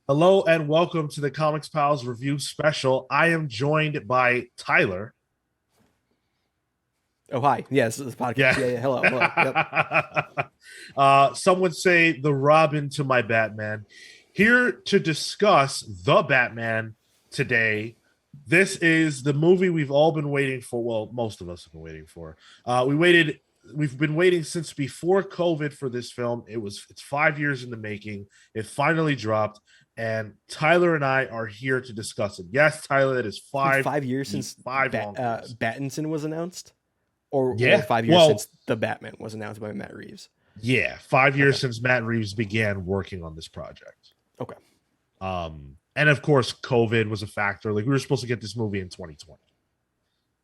Hello and welcome to the Comics Pals review special. I am joined by Tyler. Oh, hi. Yes, this is the podcast. Yeah. Yeah. Hello. Hello. Yep. Some would say the Robin to my Batman. Here to discuss the Batman today. This is the movie we've all been waiting for. Well, most of us have been waiting for. We've been waiting since before COVID for this film. It's 5 years in the making. It finally dropped, and Tyler and I are here to discuss it. Yes, Tyler, it is It's been five 5 years since five long years. Battinson was announced, or Yeah. 5 years Well, since the Batman was announced by Matt Reeves. yeah, 5 years Okay. since Matt Reeves began working on this project. Okay. And of course, COVID was a factor. Like we were supposed to get this movie in 2020.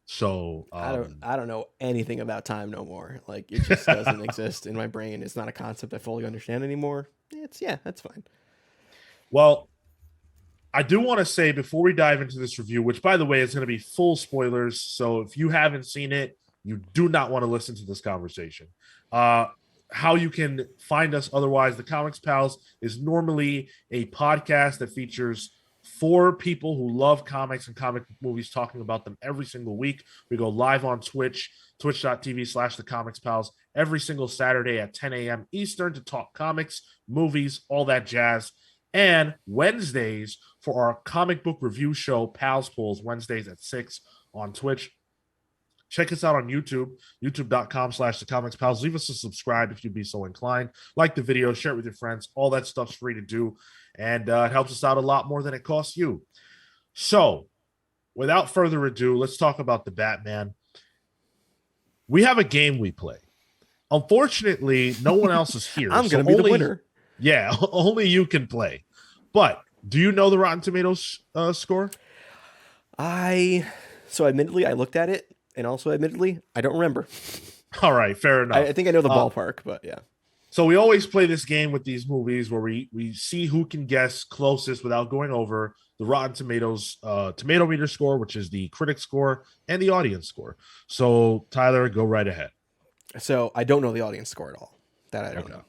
So I don't know anything about time no more. Like it just doesn't exist in my brain. It's not a concept I fully understand anymore. That's fine. well, I do want to say before we dive into this review, which by the way is going to be full spoilers. So if you haven't seen it, you do not want to listen to this conversation. Uh, how you can find us otherwise, the Comics Pals is normally a podcast that features four people who love comics and comic movies talking about them every single week. We go live on Twitch, twitch.tv/the Comics Pals, every single Saturday at 10 a.m. Eastern to talk comics, movies, all that jazz. And Wednesdays for our comic book review show, Pals Pulls, Wednesdays at 6 on Twitch. Check us out on YouTube, youtube.com/the Comics Pals. Leave us a subscribe if you'd be so inclined. Like the video, share it with your friends. All that stuff's free to do. And it helps us out a lot more than it costs you. So, without further ado, let's talk about the Batman. We have a game we play. Unfortunately, no one else is here. I'm gonna be the winner. Yeah, only you can play. But do you know the Rotten Tomatoes score? Admittedly, I looked at it, and also admittedly, I don't remember. All right, fair enough. I think I know the ballpark, but yeah. So we always play this game with these movies where we see who can guess closest without going over the Rotten Tomatoes tomato meter score, which is the critic score, and the audience score. So Tyler, go right ahead. So I don't know the audience score at all. That I don't Okay. know.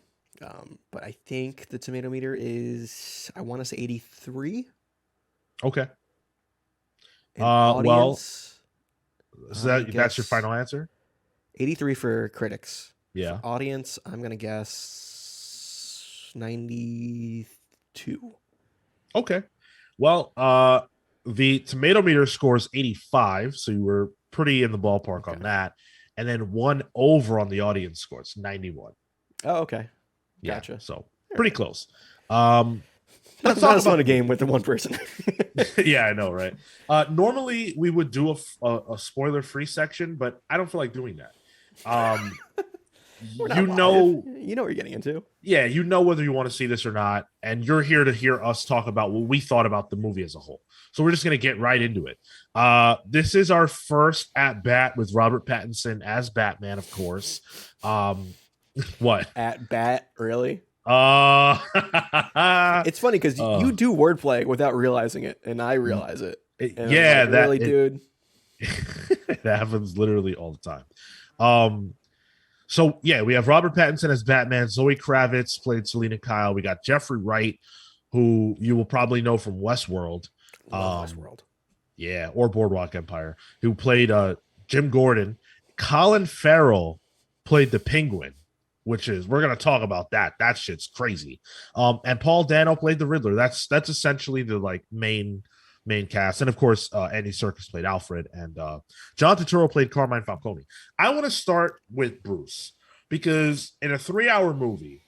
But I think the tomato meter is, I want to say 83. Okay. And Well, audience, so I that's your guess final answer? 83 for critics. Yeah. For audience, I'm going to guess 92. Okay. Well, the tomato meter score is 85, so you were pretty in the ballpark on Okay. that. And then one over on the audience score. It's 91. Oh, okay. Yeah. Gotcha. So pretty close. Let's Not talk as fun about a game with the one person. yeah, I know, right? Normally we would do a spoiler-free section, but I don't feel like doing that. Um, We're not you live. know, You know what you're getting into. yeah, you know whether you want to see this or not, and you're here to hear us talk about what we thought about the movie as a whole. So we're just gonna get right into it. This is our first at bat with Robert Pattinson as Batman, of course. What? At bat, really? Uh, It's funny because you do wordplay without realizing it, and I realize it. And yeah, I'm like, really, dude. it happens literally all the time. So yeah, we have Robert Pattinson as Batman. Zoe Kravitz played Selena Kyle. We got Jeffrey Wright, who you will probably know from Westworld. Love Westworld. Yeah, or Boardwalk Empire, who played Jim Gordon. Colin Farrell played the Penguin, which is, we're gonna talk about that. That shit's crazy. And Paul Dano played the Riddler. That's essentially the like main cast. And of course, Andy Serkis played Alfred, and John Turturro played Carmine Falcone. I want to start with Bruce because in a 3-hour movie,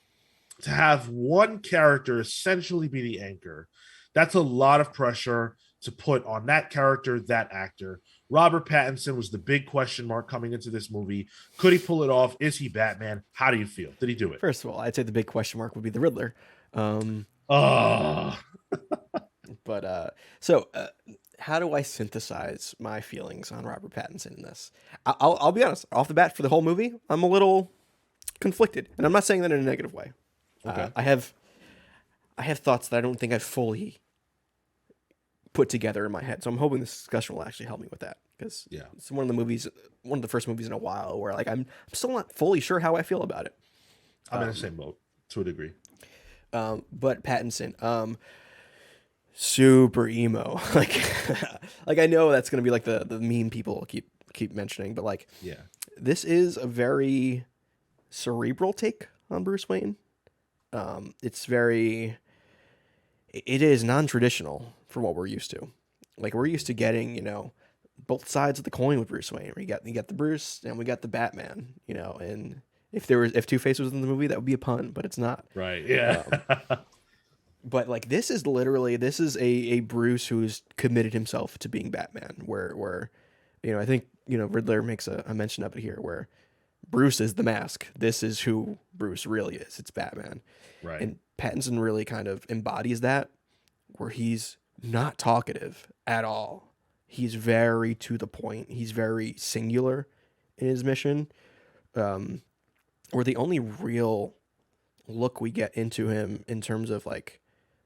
to have one character essentially be the anchor, that's a lot of pressure to put on that character, that actor. Robert Pattinson was the big question mark coming into this movie. Could he pull it off? Is he Batman? How do you feel? Did he do it? First of all, I'd say the big question mark would be the Riddler. Oh, How do I synthesize my feelings on Robert Pattinson in this? I'll be honest. Off the bat, for the whole movie, I'm a little conflicted, and I'm not saying that in a negative way. okay. I have thoughts that I don't think I've fully put together in my head. So I'm hoping this discussion will actually help me with that, because Yeah. it's one of the first movies in a while where like I'm still not fully sure how I feel about it. I'm in the same boat to a degree. But Pattinson, super emo. Like, like I know that's gonna be like the meme people keep mentioning, but like Yeah. this is a very cerebral take on Bruce Wayne. It's very, it is non-traditional from what we're used to. Like we're used to getting, both sides of the coin with Bruce Wayne. You got the Bruce and we got the Batman, and if Two-Face was in the movie, that would be a pun, but it's not. Right. Yeah. But like this is a Bruce who's committed himself to being Batman. Where I think Riddler makes a mention of it here, where Bruce is the mask. This is who Bruce really is. It's Batman. Right. And Pattinson really kind of embodies that, where he's not talkative at all. He's very to the point. He's very singular in his mission. Where the only real look we get into him in terms of like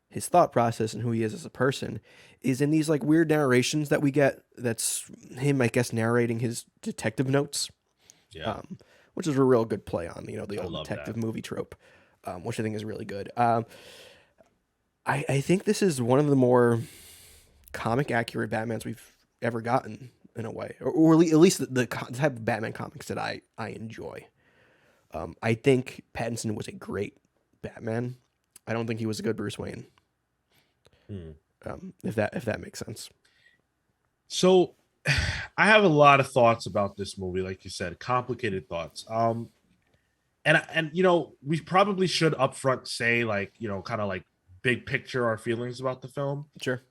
his thought process and who he is as a person is in these like weird narrations that we get. That's him, I guess, narrating his detective notes. Yeah. Which is a real good play on, the old love detective that. movie trope, which I think is really good. I think this is one of the more comic accurate Batmans we've ever gotten in a way, or at least the type of Batman comics that I enjoy. I think Pattinson was a great Batman. I don't think he was a good Bruce Wayne. If that makes sense. So I have a lot of thoughts about this movie, like you said, complicated thoughts. And we probably should upfront say like, kind of like big picture our feelings about the film. Sure.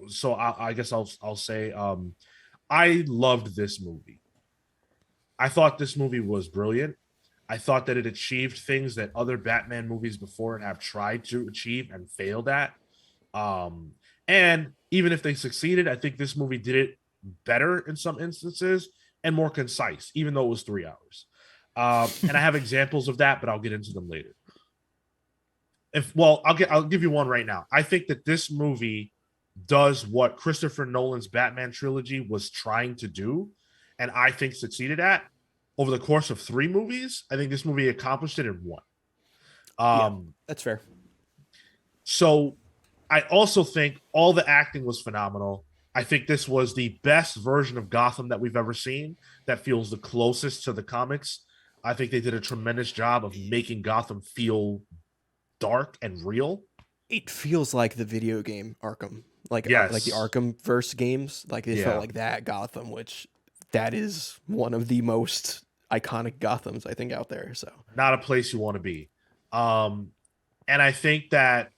So I guess I'll say I loved this movie. I thought this movie was brilliant. I thought that it achieved things that other Batman movies before it have tried to achieve and failed at. And even if they succeeded, I think this movie did it better in some instances and more concise, even though it was 3 hours. And I have examples of that, but I'll get into them later. I'll give you one right now. I think that this movie does what Christopher Nolan's Batman trilogy was trying to do, and I think succeeded at over the course of 3 movies. I think this movie accomplished it in 1. Yeah, that's fair. So I also think all the acting was phenomenal. I think this was the best version of Gotham that we've ever seen that feels the closest to the comics. I think they did a tremendous job of making Gotham feel dark and real. It feels like the video game Arkham, like the Yes. Arkham verse games. Like it felt Yeah. like that Gotham, which that is one of the most iconic Gothams I think out there. So Not a place you want to be. And I think that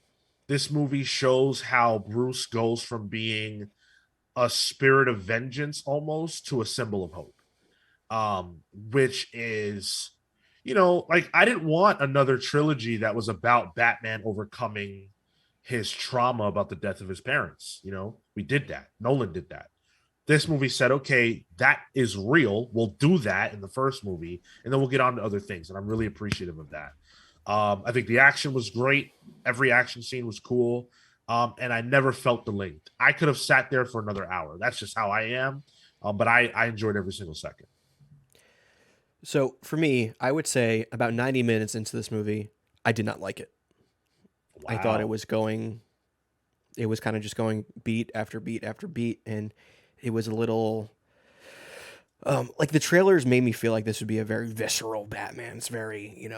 this movie shows how Bruce goes from being a spirit of vengeance almost to a symbol of hope. Which is, like I didn't want another trilogy that was about Batman overcoming his trauma about the death of his parents. We did that. Nolan did that. This movie said, okay, that is real. We'll do that in the first movie, and then we'll get on to other things. And I'm really appreciative of that. I think the action was great. Every action scene was cool. And I never felt the length. I could have sat there for another hour. That's just how I am. But I enjoyed every single second. So for me, I would say about 90 minutes into this movie, I did not like it. Wow. I thought it was kind of just going beat after beat after beat, and it was a little, like the trailers made me feel like this would be a very visceral Batman. It's very,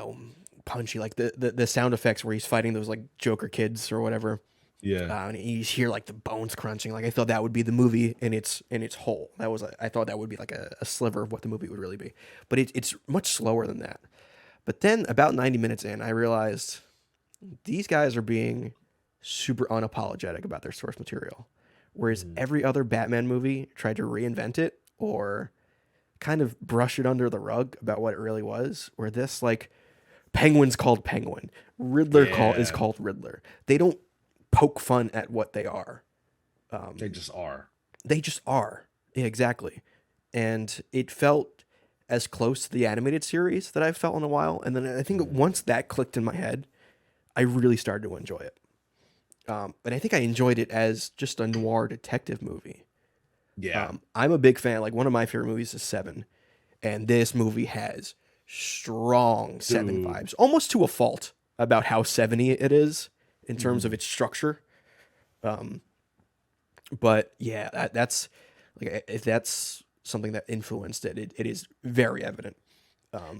punchy, like the sound effects where he's fighting those like Joker kids or whatever. Yeah. And you hear like the bones crunching. Like I thought that would be the movie in its whole. I thought that would be like a sliver of what the movie would really be. But it's much slower than that. But then about 90 minutes in, I realized these guys are being super unapologetic about their source material. Whereas every other Batman movie tried to reinvent it or kind of brush it under the rug about what it really was. Where this, like, Penguin's called Penguin. Riddler is called Riddler. They don't poke fun at what they are. They just are. They just are. Yeah, exactly. And it felt as close to the animated series that I've felt in a while. And then I think once that clicked in my head, I really started to enjoy it. And I think I enjoyed it as just a noir detective movie. Yeah. I'm a big fan. Like one of my favorite movies is Seven. And this movie has strong Seven vibes, almost to a fault about how 70 it is in terms of its structure. Um, but yeah, that's like if that's something that influenced it, it is very evident.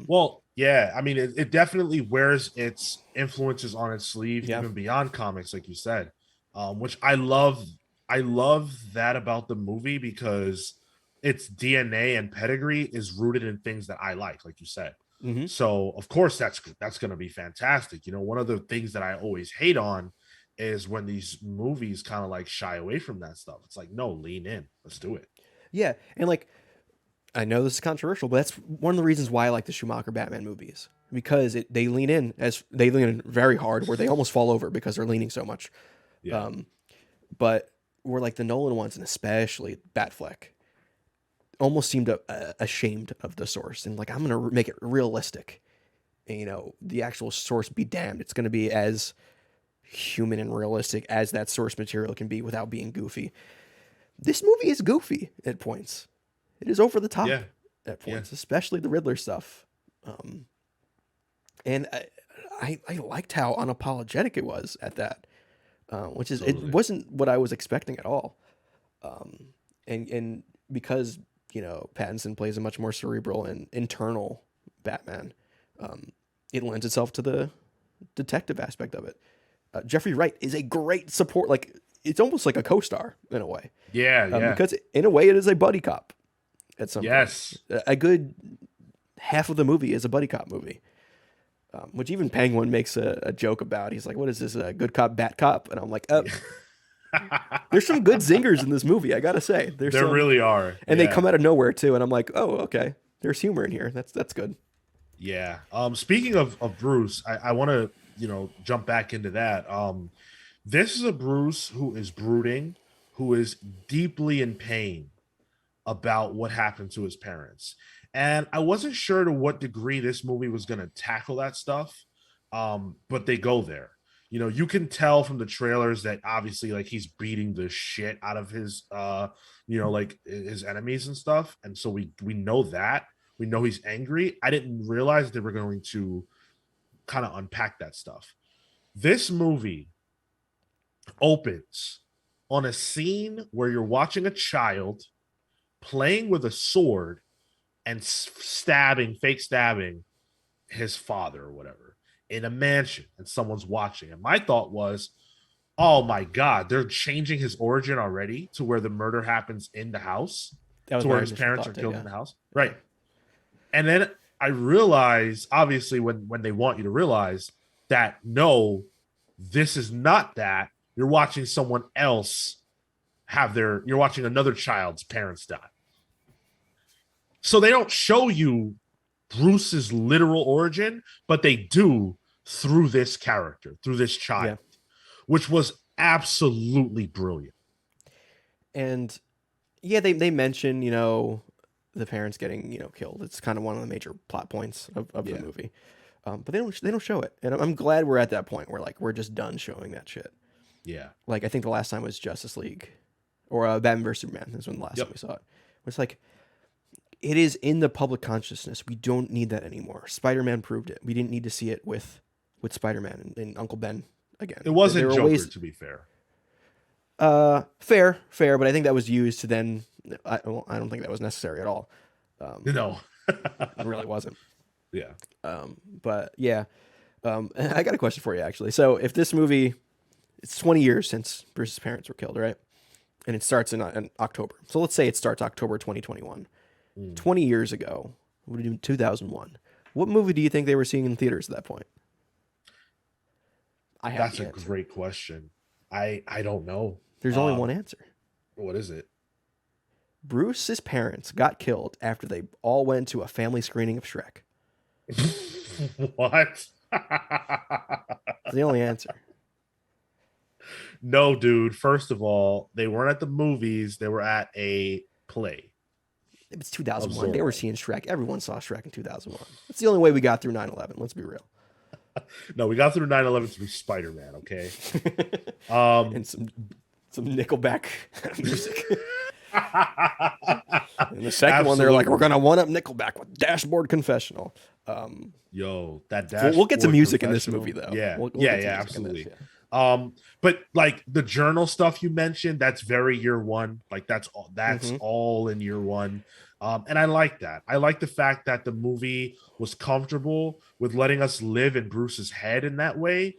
Well, yeah, I mean, it definitely wears its influences on its sleeve, Yeah. even beyond comics, like you said, which I love. I love that about the movie because its DNA and pedigree is rooted in things that I like you said. Hmm. So, of course, that's going to be fantastic. You know, one of the things that I always hate on is when these movies kind of like shy away from that stuff. It's like, no, lean in, let's do it. Yeah, and like I know this is controversial, but that's one of the reasons why I like the Schumacher Batman movies because they lean in as they lean in very hard, where they almost fall over because they're leaning so much. Yeah, Um, but where like the Nolan ones, and especially Batfleck, almost seemed ashamed of the source and like I'm gonna make it realistic. And, the actual source be damned, it's gonna be as human and realistic as that source material can be without being goofy. This movie is goofy at points. It is over the top yeah, at yeah, points, especially the Riddler stuff. And I liked how unapologetic it was at that, which is it totally. wasn't what I was expecting at all. And because Pattinson plays a much more cerebral and internal Batman, it lends itself to the detective aspect of it. Jeffrey Wright is a great support. Like it's almost like a co-star in a way, Yeah, yeah, because in a way it is a buddy cop at some yes. point. A good half of the movie is a buddy cop movie, which even Penguin makes a joke about. He's like, "What is this? A good cop, bad cop?" And I'm like, there's some good zingers in this movie. I gotta say, There really are, and they yeah. come out of nowhere too. And I'm like, "Oh, okay, there's humor in here. That's good." Yeah. Speaking of Bruce, I want to, jump back into that. This is a Bruce who is brooding, who is deeply in pain about what happened to his parents. And I wasn't sure to what degree this movie was going to tackle that stuff. But they go there. You can tell from the trailers that obviously like he's beating the shit out of his like his enemies and stuff. And so we know that. We know he's angry. I didn't realize they were going to kind of unpack that stuff. This movie opens on a scene where you're watching a child playing with a sword and fake stabbing his father or whatever in a mansion, and someone's watching. And my thought was, oh my God, they're changing his origin already to where the murder happens in the house, That was to my where his initial parents thought are too, killed yeah. in the house. Right. And then I realized, obviously, when they want you to realize that no, this is not that. You're watching someone else you're watching another child's parents die. So they don't show you Bruce's literal origin, but they do through this character, through this Yeah. child, which was absolutely brilliant. And yeah, they mention, the parents getting, killed. It's kind of one of the major plot points of the Yeah. movie. But they don't show it. And I'm glad we're at that point where like we're just done showing that shit. Yeah. Like I think the last time was Justice League or Batman vs Superman is when the last Yep. time we saw it. It's like it is in the public consciousness. We don't need that anymore. Spider-Man proved it. We didn't need to see it with Spider-Man and Uncle Ben again. It wasn't There were Joker, ways, to be fair. fair, but I think that was used to then. I don't think that was necessary at all. No. It really wasn't. Yeah. But yeah, I got a question for you actually. So if this movie, it's 20 years since Bruce's parents were killed, right? And it starts in October. So let's say it starts October 2021. 20 years ago, 2001. What movie do you think they were seeing in theaters at that point? I have That's the a answer. great question. I don't know. There's only one answer. What is it? Bruce's parents got killed after they all went to a family screening of Shrek. What? It's the only answer. No, dude. First of all, they weren't at the movies. They were at a play. It was 2001. Zorro. They were seeing Shrek. Everyone saw Shrek in 2001. That's the only way we got through 9/11. Let's be real. No, we got through 9/11 through Spider-Man, okay? And some Nickelback music. And the second one, they're like, we're gonna one up Nickelback with Dashboard Confessional. Yo, that We'll get to Dashboard music in this Confessional. movie though. Yeah, We'll yeah, get to music in absolutely. this, yeah. But like the journal stuff you mentioned, that's very year one. Like that's Hmm. all in year one. And I like that. I like the fact that the movie was comfortable with letting us live in Bruce's head in that way.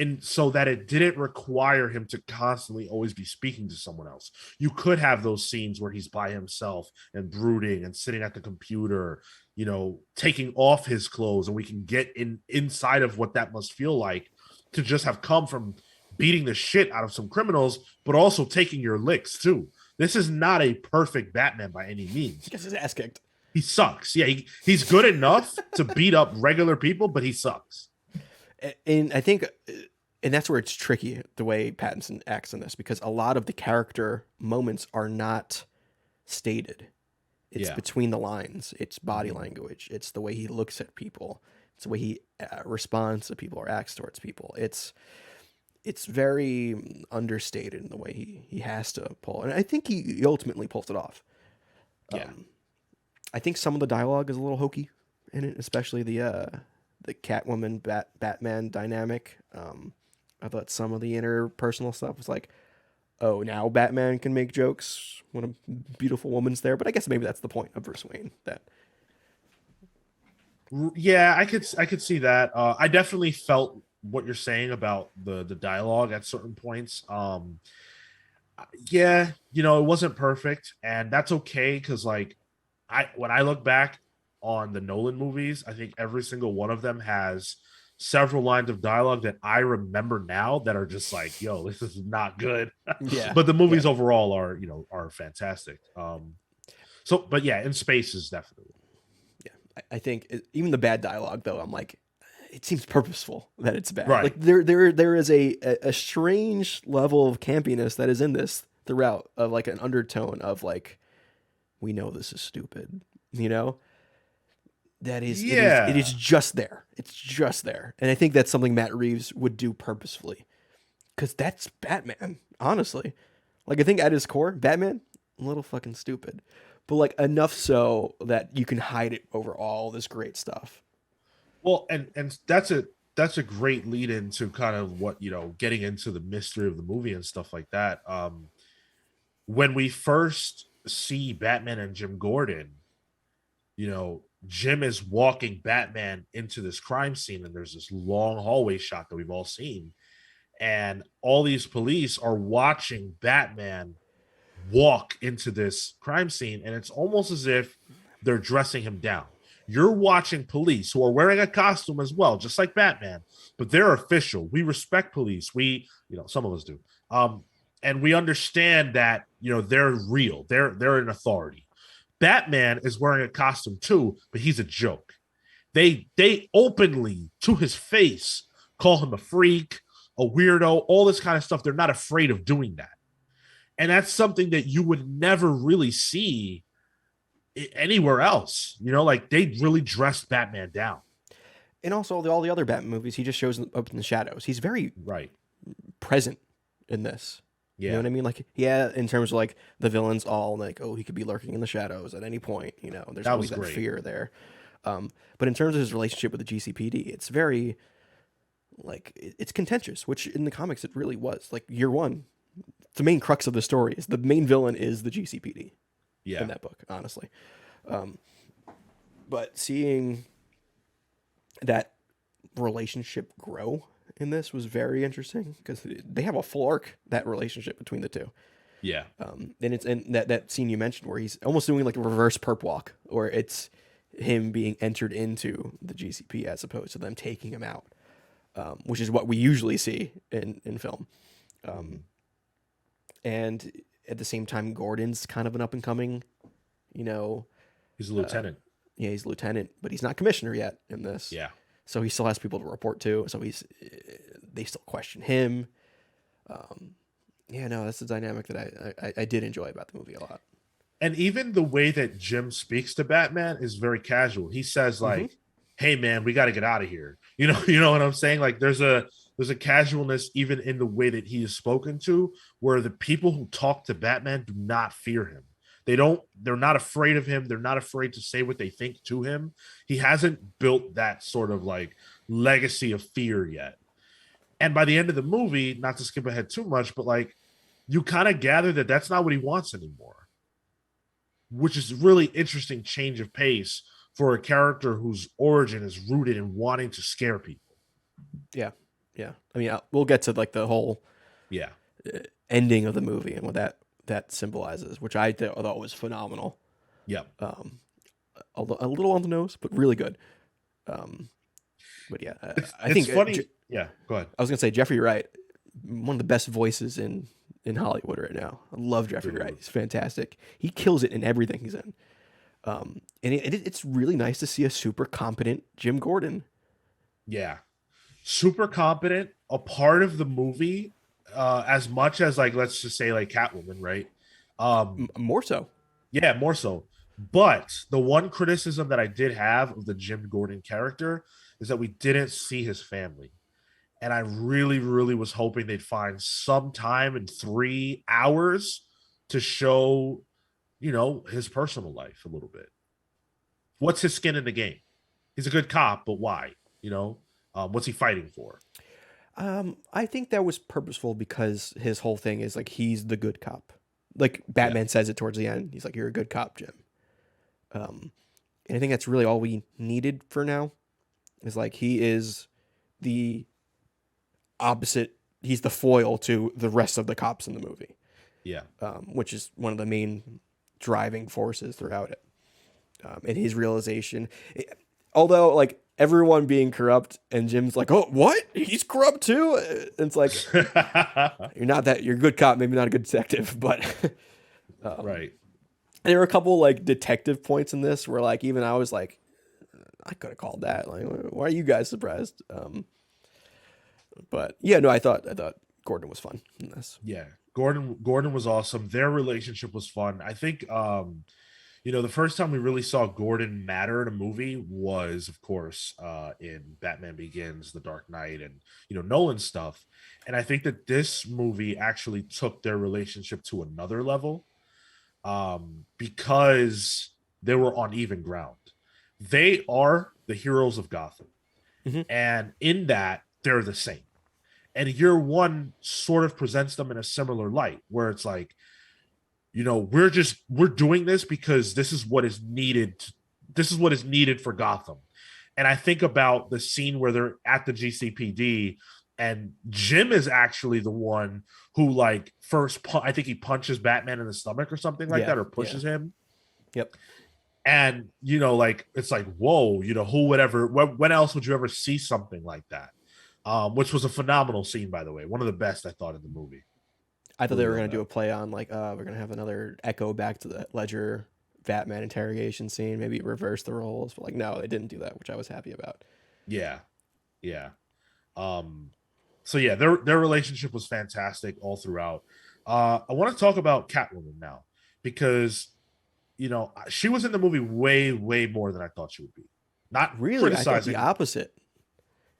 And so that it didn't require him to constantly always be speaking to someone else. You could have those scenes where he's by himself and brooding and sitting at the computer, taking off his clothes, and we can get inside of what that must feel like to just have come from beating the shit out of some criminals, but also taking your licks too. This is not a perfect Batman by any means. He gets his ass kicked. He sucks. Yeah, he's good enough to beat up regular people, but he sucks. And I think, and that's where it's tricky the way Pattinson acts in this, because a lot of the character moments are not stated. It's Yeah. between the lines. It's body language. It's the way he looks at people. It's the way he responds to people or acts towards people. It's very understated in the way he has to pull, and I think he ultimately pulls it off. Yeah. I think some of the dialogue is a little hokey in it, especially the Catwoman Batman dynamic. I thought some of the interpersonal stuff was like, oh, now Batman can make jokes when a beautiful woman's there. But I guess maybe that's the point of Bruce Wayne. That Yeah, I could see that. I definitely felt what you're saying about the dialogue at certain points. Yeah, it wasn't perfect, and that's okay because like when I look back on the Nolan movies, I think every single one of them has several lines of dialogue that I remember now that are just like, yo, this is not good. yeah, But the yeah, movies overall are fantastic. So but yeah, in space is definitely. yeah. I think even the bad dialogue though, I'm like, it seems purposeful that it's bad. Right. Like there is a strange level of campiness that is in this throughout, of like an undertone of like, we know this is stupid, you know. That is, it is Yeah. just there. It's just there, and I think that's something Matt Reeves would do purposefully, because that's Batman. Honestly, like I think at his core, Batman a little fucking stupid, but like enough so that you can hide it over all this great stuff. Well, and that's a great lead into kind of what, getting into the mystery of the movie and stuff like that. When we first see Batman and Jim Gordon, Jim is walking Batman into this crime scene, and there's this long hallway shot that we've all seen. And all these police are watching Batman walk into this crime scene, and it's almost as if they're dressing him down. You're watching police who are wearing a costume as well, just like Batman, but they're official. We respect police. Some of us do. And we understand that, they're real. They're an authority. Batman is wearing a costume too, but he's a joke. They openly, to his face, call him a freak, a weirdo, all this kind of stuff. They're not afraid of doing that. And that's something that you would never really see anywhere else. Like they really dressed Batman down. And also all the other Batman movies, he just shows up in the shadows. He's very Right. present in this. You know Yeah. what I mean? Like, yeah, in terms of like the villains, all like, oh, he could be lurking in the shadows at any point. There's That always was that great. fear there. But in terms of his relationship with the GCPD, it's very like it's contentious, which in the comics it really was. Like year one, the main crux of the story is the main villain is the GCPD Yeah. in that book, honestly. But seeing that relationship grow in this was very interesting because they have a full arc, that relationship between the two. Yeah. And that scene you mentioned where he's almost doing like a reverse perp walk, or it's him being entered into the GCP as opposed to them taking him out, which is what we usually see in film. And at the same time, Gordon's kind of an up and coming, you know, He's a lieutenant. yeah, he's lieutenant, but he's not commissioner yet in this. Yeah. So he still has people to report to. So they still question him. Yeah, no, that's the dynamic that I did enjoy about the movie a lot. And even the way that Jim speaks to Batman is very casual. He says like, "Hey man, we got to get out of here." You know what I'm saying? Like there's a casualness even in the way that he is spoken to, where the people who talk to Batman do not fear him. They're not afraid of him. They're not afraid to say what they think to him. He hasn't built that sort of like legacy of fear yet. And by the end of the movie, not to skip ahead too much, but like you kind of gather that that's not what he wants anymore, which is really interesting change of pace for a character whose origin is rooted in wanting to scare people. Yeah, yeah. I mean, we'll get to like the whole Yeah. ending of the movie and what that symbolizes, which I thought was phenomenal. Yep. Although a little on the nose, but really good. But yeah, I It's think funny. Yeah, go ahead. I was gonna say Jeffrey Wright, one of the best voices in Hollywood right now. I love Jeffrey Wright. He's fantastic. He kills it in everything he's in. And it's really nice to see a super competent Jim Gordon. Yeah. Super competent, a part of the movie, as much as like let's just say like Catwoman, right? More so. Yeah, more so. But the one criticism that I did have of the Jim Gordon character is that we didn't see his family. And I really, really was hoping they'd find some time in 3 hours to show, his personal life a little bit. What's his skin in the game? He's a good cop, but why? What's he fighting for? I think that was purposeful because his whole thing is like he's the good cop. Like Batman says it towards the end. He's like, "You're a good cop, Jim." And I think that's really all we needed for now. Is like he is the opposite. He's the foil to the rest of the cops in the movie. Yeah. Which is one of the main driving forces throughout it. And his realization, although like everyone being corrupt and Jim's like, "Oh, what? He's corrupt too?" It's like, you're a good cop, maybe not a good detective, but right. There were a couple like detective points in this where like even I was like, I could have called that. Like, why are you guys surprised? But yeah, no, I thought Gordon was fun in this. Yeah. Gordon was awesome. Their relationship was fun. I think the first time we really saw Gordon matter in a movie was, of course, in Batman Begins, The Dark Knight, and Nolan stuff. And I think that this movie actually took their relationship to another level, because they were on even ground. They are the heroes of Gotham, and in that they're the same. And year one sort of presents them in a similar light, where it's like, we're doing this because this is what is needed. This is what is needed for Gotham. And I think about the scene where they're at the GCPD and Jim is actually the one who like I think he punches Batman in the stomach or something like that, or pushes him. Yep. And, like, it's like, whoa, who would ever, when else would you ever see something like that? Which was a phenomenal scene, by the way. One of the best I thought in the movie. I thought they were going to do a play on like, we're going to have another echo back to the Ledger Batman interrogation scene, maybe reverse the roles, but like, no, they didn't do that, which I was happy about. Yeah. Yeah. So yeah, their relationship was fantastic all throughout. I want to talk about Catwoman now because, she was in the movie way, way more than I thought she would be. Not really, criticizing. I thought the opposite.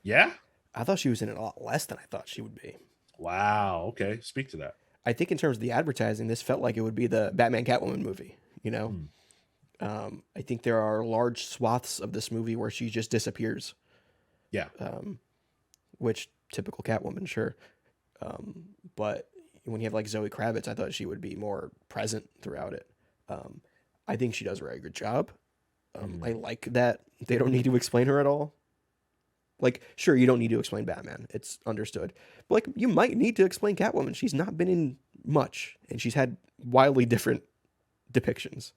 Yeah? I thought she was in it a lot less than I thought she would be. Wow. Okay. Speak to that. I think in terms of the advertising, this felt like it would be the Batman Catwoman movie, I think there are large swaths of this movie where she just disappears. Yeah. Which typical Catwoman, sure. But when you have like Zoë Kravitz, I thought she would be more present throughout it. I think she does a very good job. I like that they don't need to explain her at all. Like, sure, you don't need to explain Batman. It's understood. But, like, you might need to explain Catwoman. She's not been in much, and she's had wildly different depictions.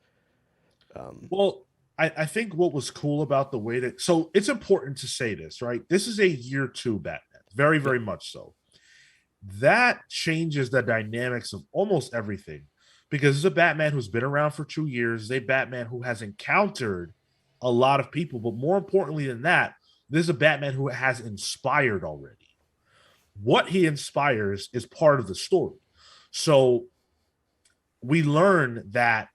Well, I think what was cool about the way that... So, it's important to say this, right? This is a year 2 Batman. Very, very much so. That changes the dynamics of almost everything. Because it's a Batman who's been around for 2 years. It's a Batman who has encountered a lot of people. But more importantly than that, this is a Batman who has inspired already. What he inspires is part of the story. So we learn that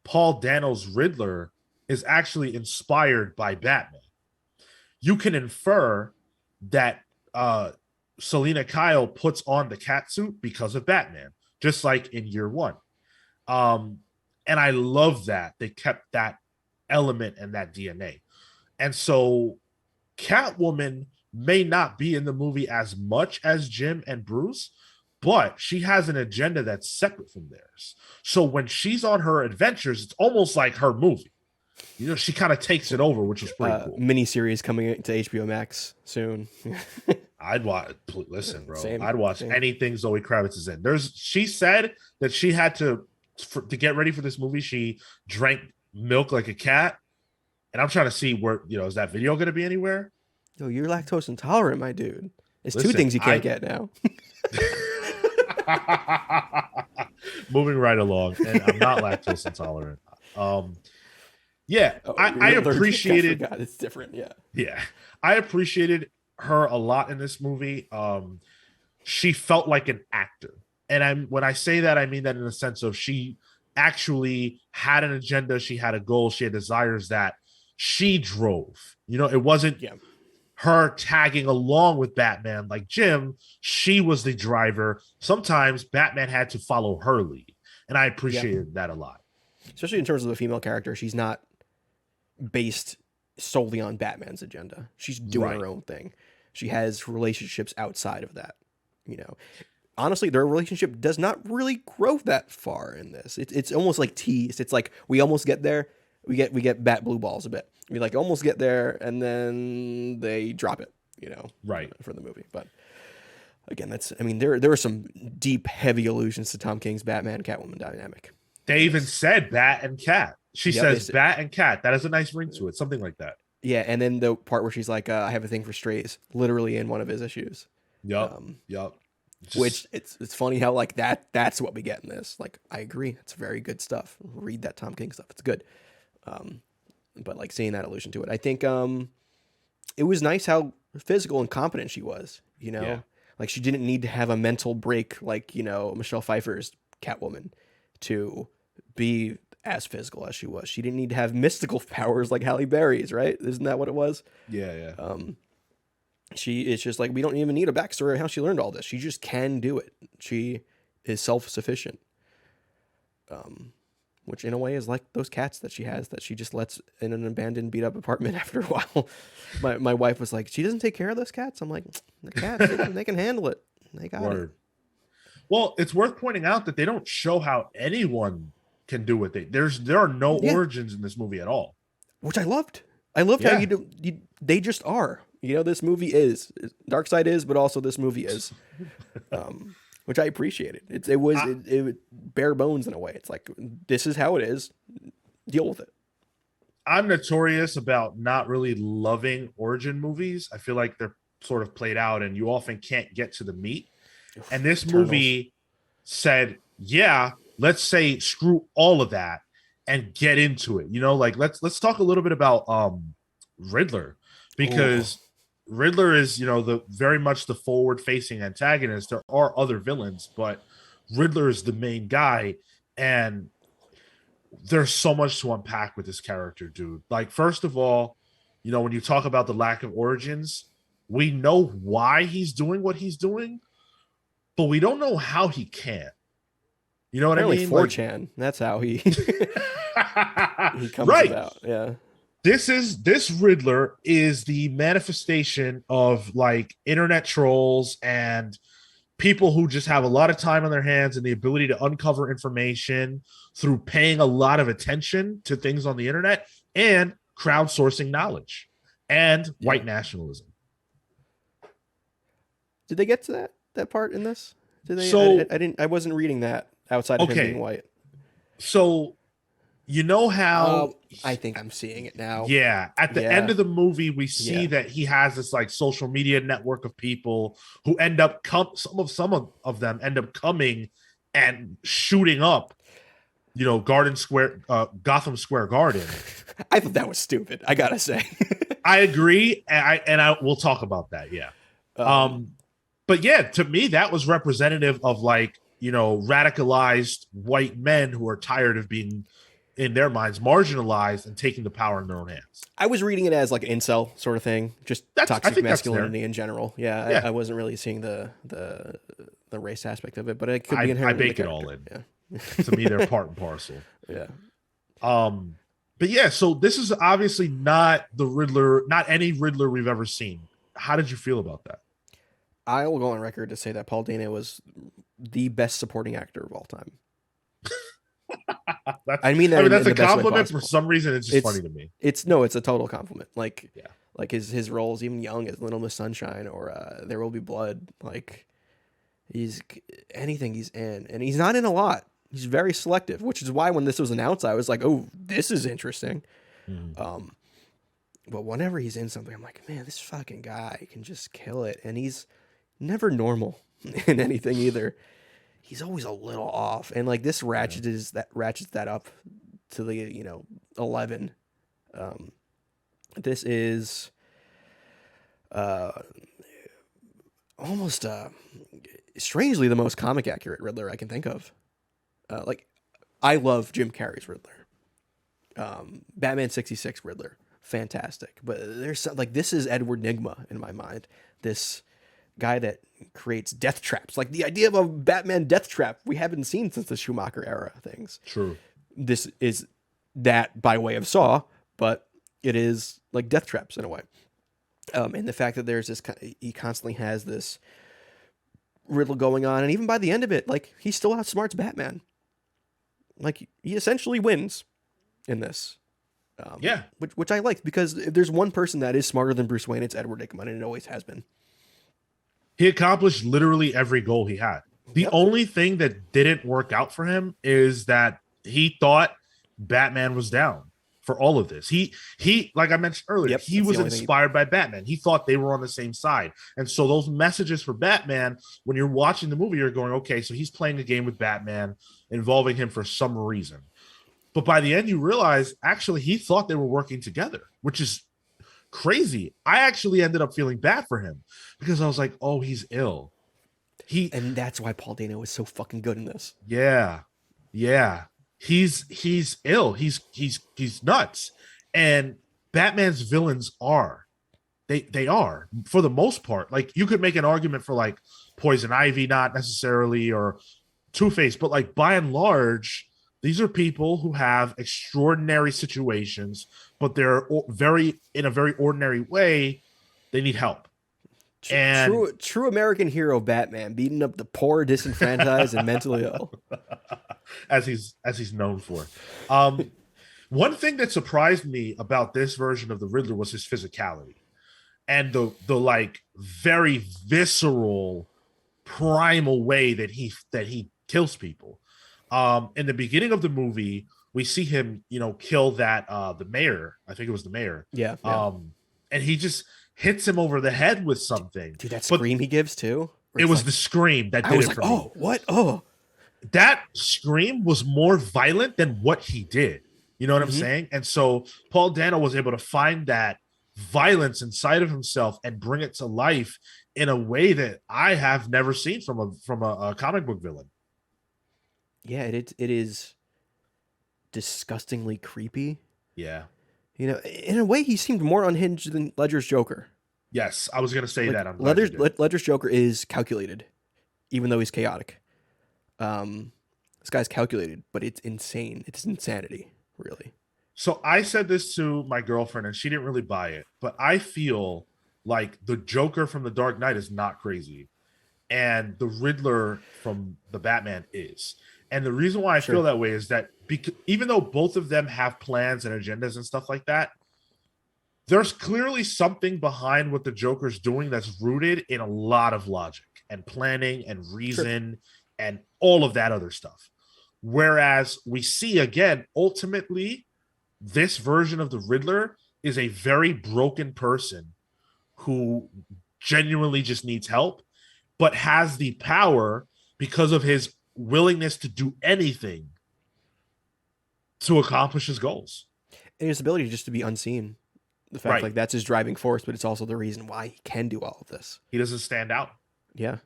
Paul Dano's Riddler is actually inspired by Batman. You can infer that Selina Kyle puts on the catsuit because of Batman, just like in year 1. And I love that they kept that element and that DNA. And so Catwoman may not be in the movie as much as Jim and Bruce, but she has an agenda that's separate from theirs. So when she's on her adventures, it's almost like her movie. You know, she kind of takes it over, which is pretty cool. Miniseries coming to HBO Max soon. I'd watch. Listen, bro. Same, I'd watch anything Zoë Kravitz is in. She said that she had to get ready for this movie. She drank milk like a cat, and I'm trying to see where, you know, is that video going to be anywhere? Yo, you're lactose intolerant, my dude. It's two things you can't get now. Moving right along, and I'm not lactose intolerant. Yeah, I appreciated. I it's different. Yeah, yeah, I appreciated her a lot in this movie. She felt like an actor, and when I say that, I mean that in the sense of she actually had an agenda, she had a goal, she had desires that she drove. You know, it wasn't her tagging along with Batman like Jim. She was the driver. Sometimes Batman had to follow her lead, and I appreciated that a lot. Especially in terms of the female character, she's not based solely on Batman's agenda. She's doing her own thing. She has relationships outside of that. You know, honestly, their relationship does not really grow that far in this. It's almost like teased. It's like we almost get there. We get Bat blue balls a bit. We like almost get there, and then they drop it. You know, for the movie. But again, there are some deep, heavy allusions to Tom King's Batman Catwoman dynamic. They even said Bat and Cat. She says Bat and Cat. That has a nice ring to it. Something like that. Yeah, and then the part where she's like, I have a thing for strays, literally in one of his issues. Yup. Which it's funny how like that's what we get in this. Like, I agree. It's very good stuff. Read that Tom King stuff. It's good. But like seeing that allusion to it, I think it was nice how physical and competent she was, you know? Yeah. Like she didn't need to have a mental break like, you know, Michelle Pfeiffer's Catwoman to be as physical as she was. She didn't need to have mystical powers like Halle Berry's, right? Isn't that what it was? Yeah. It's just like, we don't even need a backstory of how she learned all this. She just can do it. She is self-sufficient. Which in a way is like those cats that she has that she just lets in an abandoned, beat up apartment after a while. My wife was like, she doesn't take care of those cats. I'm like, the cats, they can handle it. They got it. Well, it's worth pointing out that they don't show how anyone can do what there are no origins in this movie at all, which I loved. I loved how they just are. You know, this movie is Darkseid is, but also this movie is, which I appreciated. It was bare bones in a way. It's like, this is how it is. Deal with it. I'm notorious about not really loving origin movies. I feel like they're sort of played out, and you often can't get to the meat. And this movie said, yeah, let's say screw all of that and get into it. You know, like let's talk a little bit about Riddler, because Riddler is, you know, the very much the forward-facing antagonist. There are other villains, but Riddler is the main guy, and there's so much to unpack with this character, dude. Like, first of all, you know, when you talk about the lack of origins, we know why he's doing what he's doing, but we don't know how he can. You know what I mean? 4chan. That's how he he comes about. Yeah. This Riddler is the manifestation of like internet trolls and people who just have a lot of time on their hands and the ability to uncover information through paying a lot of attention to things on the internet and crowdsourcing knowledge and white nationalism. Did they get to that part in this? Did they? I wasn't reading that outside of him being white. So, you know how I think I'm seeing it now. Yeah. At the end of the movie, we see that he has this like social media network of people who end up some of them end up coming and shooting up, you know, Gotham Square Garden. I thought that was stupid, I gotta say. I agree, and I will talk about that. Yeah. But yeah, to me, that was representative of like, you know, radicalized white men who are tired of being, in their minds, marginalized and taking the power in their own hands. I was reading it as like an incel sort of thing, just toxic masculinity in general. Yeah. I wasn't really seeing the race aspect of it, but it could be inherent. I bake it all in. Yeah. To me, they're part and parcel. Yeah. But yeah, so this is obviously not the Riddler, not any Riddler we've ever seen. how did you feel about that? I will go on record to say that Paul Dano was the best supporting actor of all time. That's, I mean I that mean, in that's a the best way compliment. For possible. some reason, it's just funny to me. It's no, it's a total compliment. Yeah. Like his roles, even young as Little Miss Sunshine or There Will Be Blood. Like he's anything he's in, and he's not in a lot. He's very selective, which is why when this was announced, I was like, "Oh, this is interesting." Mhm. But whenever he's in something, I'm like, "Man, this fucking guy can just kill it," and he's never normal in anything either. He's always a little off, and like this Yeah. ratchets that up to the 11. This is uh almost strangely the most comic accurate Riddler I can think of. Like I love Jim Carrey's Riddler. Batman 66 Riddler, fantastic. But like this is Edward Nygma in my mind. This guy that creates death traps. Like the idea of a Batman death trap we haven't seen since the Schumacher era things. True. This is that by way of Saw, but it is like death traps in a way. And the fact that there's this, he constantly has this riddle going on, and even by the end of it, like he still outsmarts Batman. Like he essentially wins in this. Yeah. Which I liked, because if there's one person that is smarter than Bruce Wayne, it's Edward Nygma, and it always has been. He accomplished literally every goal he had. The Yep. only thing that didn't work out for him is that he thought Batman was down for all of this. He like I mentioned earlier, Yep, he that's was the only thing inspired by Batman. He thought they were on the same side. And so those messages for Batman, when you're watching the movie, you're going, okay, so he's playing a game with Batman involving him for some reason. But by the end, you realize actually he thought they were working together, which is crazy. I actually ended up feeling bad for him because I was like, oh, he's ill. And that's why Paul Dano is so fucking good in this. Yeah. He's ill. He's nuts. And Batman's villains are. They are for the most part. Like you could make an argument for like Poison Ivy, not necessarily, or Two-Face, but like by and large, these are people who have extraordinary situations, but they're in a very ordinary way. They need help. And True American hero Batman beating up the poor, disenfranchised, and mentally ill. as he's known for. One thing that surprised me about this version of the Riddler was his physicality and the like very visceral, primal way that he kills people. In the beginning of the movie, we see him, kill that the mayor. I think it was the mayor. Yeah. And he just hits him over the head with something. Dude, that scream he gives too. It was like, the scream that did I was it like, for me. oh, what? Oh, that scream was more violent than what he did. You know what I'm saying? And so Paul Dano was able to find that violence inside of himself and bring it to life in a way that I have never seen from a comic book villain. Yeah, it is disgustingly creepy. Yeah. In a way, he seemed more unhinged than Ledger's Joker. Yes, I was going to say that. I'm Ledger's Joker is calculated, even though he's chaotic. This guy's calculated, but it's insane. It's insanity, really. So I said this to my girlfriend, and she didn't really buy it. But I feel like the Joker from The Dark Knight is not crazy, and the Riddler from the Batman is. And the reason why I feel that way is that even though both of them have plans and agendas and stuff like that, there's clearly something behind what the Joker's doing that's rooted in a lot of logic and planning and reason and all of that other stuff. Whereas we see, again, ultimately, this version of the Riddler is a very broken person who genuinely just needs help, but has the power because of his willingness to do anything to accomplish his goals. And his ability just to be unseen. The fact like that's his driving force, but it's also the reason why he can do all of this. He doesn't stand out. Yeah.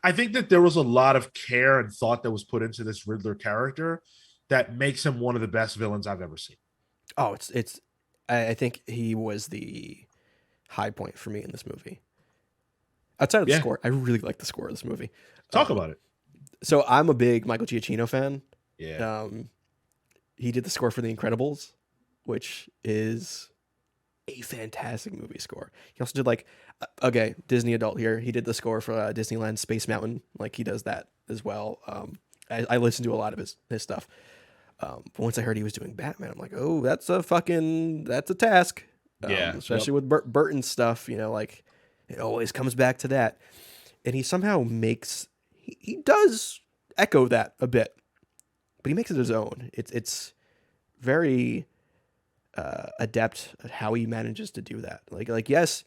I think that there was a lot of care and thought that was put into this Riddler character that makes him one of the best villains I've ever seen. Oh, I think he was the high point for me in this movie. Outside of the score, I really like the score of this movie. Talk about it. So I'm a big Michael Giacchino fan. Yeah. He did the score for The Incredibles, which is a fantastic movie score. He also did like, okay, Disney adult here. He did the score for Disneyland Space Mountain. Like he does that as well. I listened to a lot of his stuff. But once I heard he was doing Batman, I'm like, oh, that's a task. Yeah. Especially with Burton stuff, like it always comes back to that. And he somehow he does echo that a bit, but he makes it his own. It's very adept at how he manages to do that. Like yes,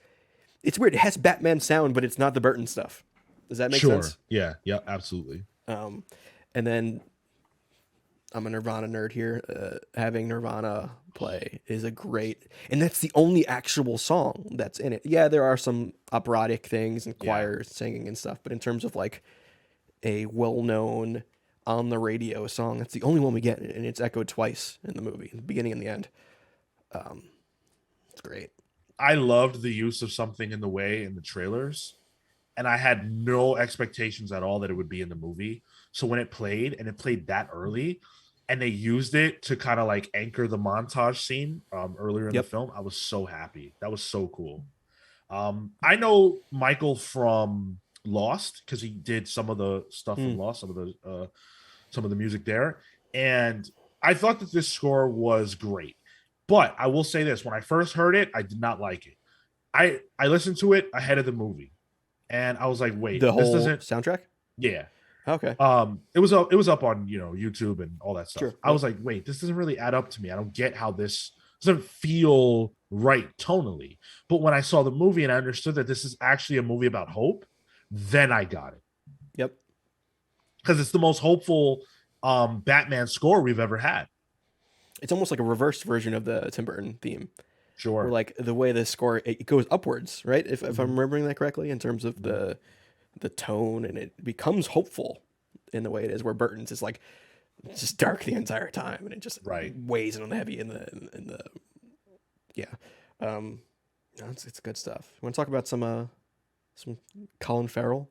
it's weird. It has Batman sound, but it's not the Burton stuff. Does that make sense? Yeah. Yeah. Absolutely. And then I'm a Nirvana nerd here. Having Nirvana play is a great, and that's the only actual song that's in it. Yeah, there are some operatic things and choirs singing and stuff, but in terms of like a well-known on the radio song, that's the only one we get, and it's echoed twice in the movie, the beginning and the end. It's great. I loved the use of Something in the Way in the trailers, and I had no expectations at all that it would be in the movie. So when it played, and it played that early, and they used it to kind of like anchor the montage scene earlier in the film, I was so happy. That was so cool. I know Michael from Lost because he did some of the stuff from Lost, some of the music there, and I thought that this score was great. But I will say this: when I first heard it, I did not like it. I listened to it ahead of the movie, and I was like, "Wait, the whole this doesn't." soundtrack? Yeah. Okay. It was up on YouTube and all that stuff. Sure. I was like, "Wait, this doesn't really add up to me. I don't get how this doesn't feel right tonally." But when I saw the movie and I understood that this is actually a movie about hope, then I got it. Yep. Because it's the most hopeful Batman score we've ever had. It's almost like a reversed version of the Tim Burton theme. Sure. Where like the way the score it goes upwards, right? If I'm remembering that correctly, in terms of the tone, and it becomes hopeful in the way it is, where Burton's is like it's just dark the entire time, and it just weighs in on the heavy in the it's good stuff. You want to talk about some Colin Farrell?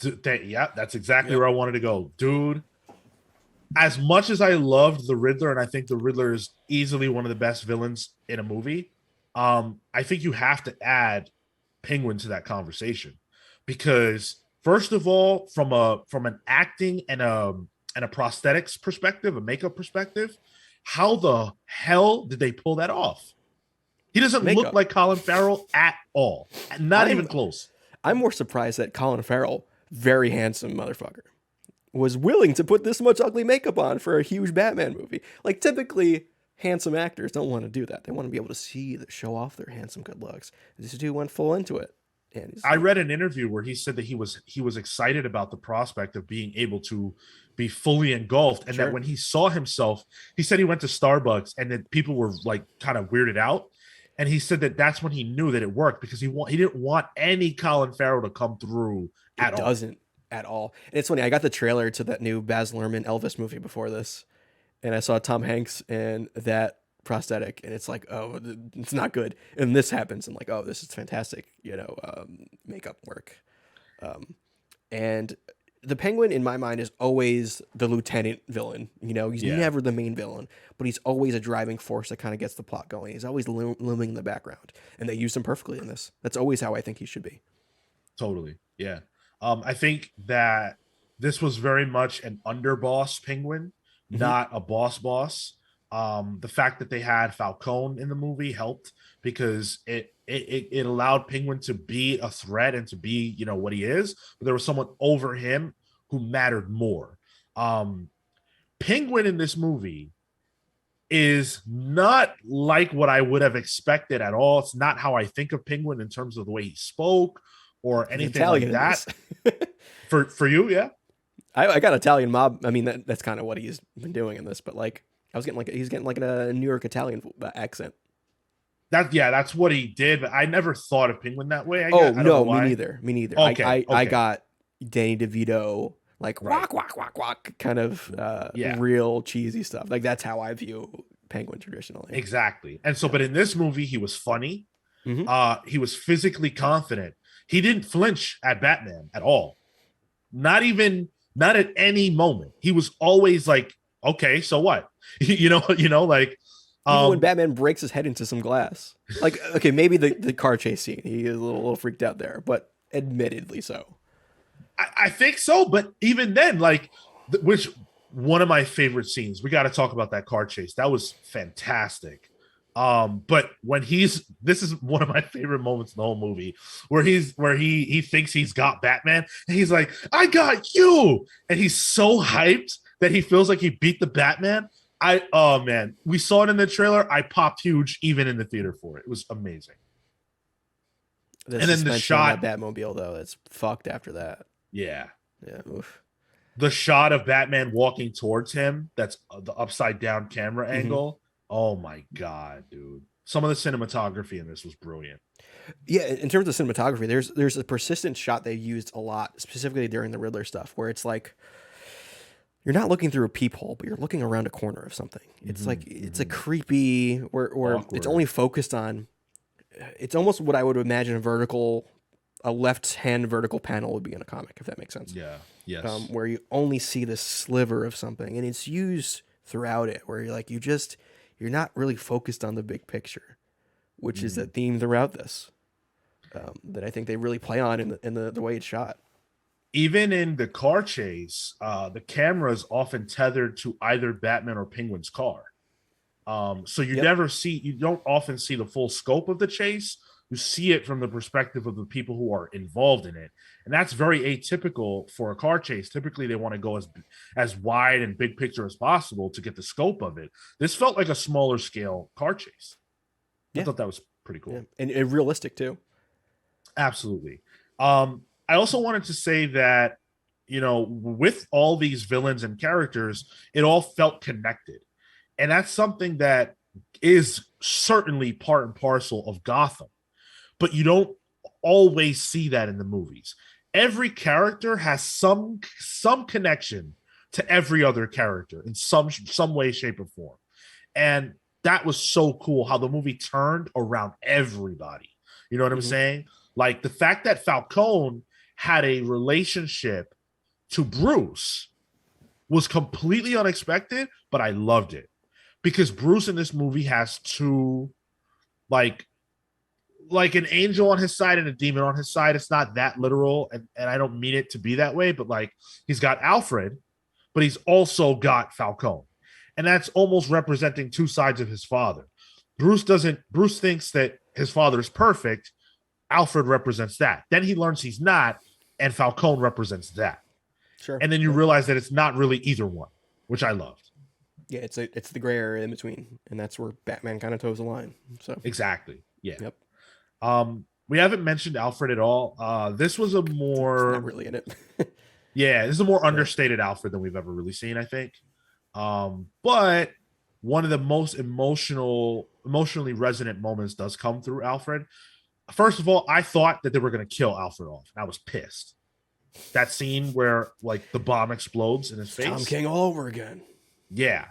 That's exactly where I wanted to go, dude. As much as I loved the Riddler, and I think the Riddler is easily one of the best villains in a movie, I think you have to add Penguin to that conversation, because first of all, from an acting and a prosthetics perspective, a makeup perspective, how the hell did they pull that off? He doesn't look like Colin Farrell at all, not even close. I'm more surprised that Colin Farrell, very handsome motherfucker, was willing to put this much ugly makeup on for a huge Batman movie. Like, typically, handsome actors don't want to do that. They want to be able to show off their handsome good looks. This dude went full into it. And I read an interview where he said that he was excited about the prospect of being able to be fully engulfed, and that when he saw himself, he said he went to Starbucks and that people were like kind of weirded out. And he said that that's when he knew that it worked, because he didn't want any Colin Farrell to come through at all. It doesn't at all. And it's funny, I got the trailer to that new Baz Luhrmann Elvis movie before this, and I saw Tom Hanks in that prosthetic, and it's like, oh, it's not good. And this happens, and like, oh, this is fantastic, makeup work. And the Penguin, in my mind, is always the lieutenant villain. He's never the main villain, but he's always a driving force that kind of gets the plot going. He's always looming in the background, and they used him perfectly in this. That's always how I think he should be. Totally, yeah. I think that this was very much an underboss Penguin, not a boss. The fact that they had Falcone in the movie helped, because it allowed Penguin to be a threat and to be, what he is, but there was someone over him who mattered more. Penguin in this movie is not like what I would have expected at all. It's not how I think of Penguin in terms of the way he spoke or anything like that. For you, yeah. I got Italian mob. I mean, that's kind of what he's been doing in this, but like he's getting like a New York Italian accent. That's what he did, but I never thought of Penguin that way. Me neither. Okay, I got Danny DeVito, like walk, kind of real cheesy stuff. Like, that's how I view Penguin traditionally. Exactly. And so, but in this movie, he was funny. He was physically confident. He didn't flinch at Batman at all. Not at any moment. He was always like, okay, so what? like Even when Um, Batman breaks his head into some glass. Like, okay, maybe the car chase scene. He is little freaked out there, but admittedly so. I think so, but even then, like, which one of my favorite scenes? We got to talk about that car chase. That was fantastic. But when this is one of my favorite moments in the whole movie, where he thinks he's got Batman, and he's like, "I got you," and he's so hyped that he feels like he beat the Batman. Oh man, we saw it in the trailer. I popped huge even in the theater for it. It was amazing. The And then the suspension on shot, that Batmobile, though, it's fucked after that. yeah, Yeah, oof. the shot of Batman walking towards him, that's the upside down camera Mm-hmm. angle. Oh my god, dude. Some of the cinematography in this was brilliant. Yeah, in terms of cinematography, there's a persistent shot they used a lot, specifically during the Riddler stuff, where it's like you're not looking through a peephole, but you're looking around a corner of something. It's like it's a creepy, where it's Awkward. only focused on. It's almost what I would imagine a left hand vertical panel would be in a comic, if that makes sense. Yeah. Yes. Where you only see this sliver of something, and it's used throughout it, where you're like you're not really focused on the big picture, which is a theme throughout this. That I think they really play on in the way it's shot. Even in the car chase, the camera is often tethered to either Batman or Penguin's car. So Yep. you don't often see the full scope of the chase. You see it from the perspective of the people who are involved in it. And that's very atypical for a car chase. Typically, they want to go as wide and big picture as possible to get the scope of it. This felt like a smaller scale car chase. I Yeah. thought that was pretty cool. Yeah. And realistic too. Absolutely. I also wanted to say that, with all these villains and characters, it all felt connected. And that's something that is certainly part and parcel of Gotham, but you don't always see that in the movies. Every character has some connection to every other character in some way, shape, or form. And that was so cool how the movie turned around everybody. You know what I'm Hmm. saying? Like the fact that Falcone had a relationship to Bruce was completely unexpected, but I loved it because Bruce in this movie has two, like an angel on his side and a demon on his side. It's not that literal, and I don't mean it to be that way, but like he's got Alfred, but he's also got Falcone. And that's almost representing two sides of his father. Bruce thinks that his father is perfect. Alfred represents that. Then he learns he's not, and Falcone represents that. Sure. And then you Yeah. realize that it's not really either one, which I loved. Yeah, it's the gray area in between, and that's where Batman kind of toes the line. So Exactly. Yeah. yep, We haven't mentioned Alfred at all. This was a it's not more really in it. yeah, this is a more Yeah. understated Alfred than we've ever really seen, I think. But one of the most emotionally resonant moments does come through Alfred. First of all, I thought that they were going to kill Alfred off. I was pissed. That scene where like the bomb explodes in his face. Tom King all over again. Yeah,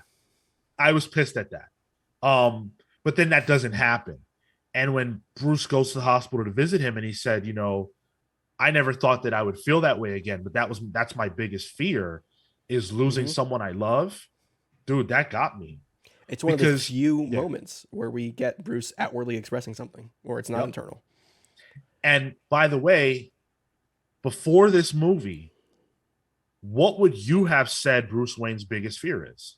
I was pissed at that. But then that doesn't happen. And when Bruce goes to the hospital to visit him, and he said, I never thought that I would feel that way again, but that's my biggest fear is losing Mhm. someone I love. Dude, that got me. It's one of the Because few yeah. moments where we get Bruce outwardly expressing something, or it's not Yep. internal. And by the way, before this movie, what would you have said Bruce Wayne's biggest fear is?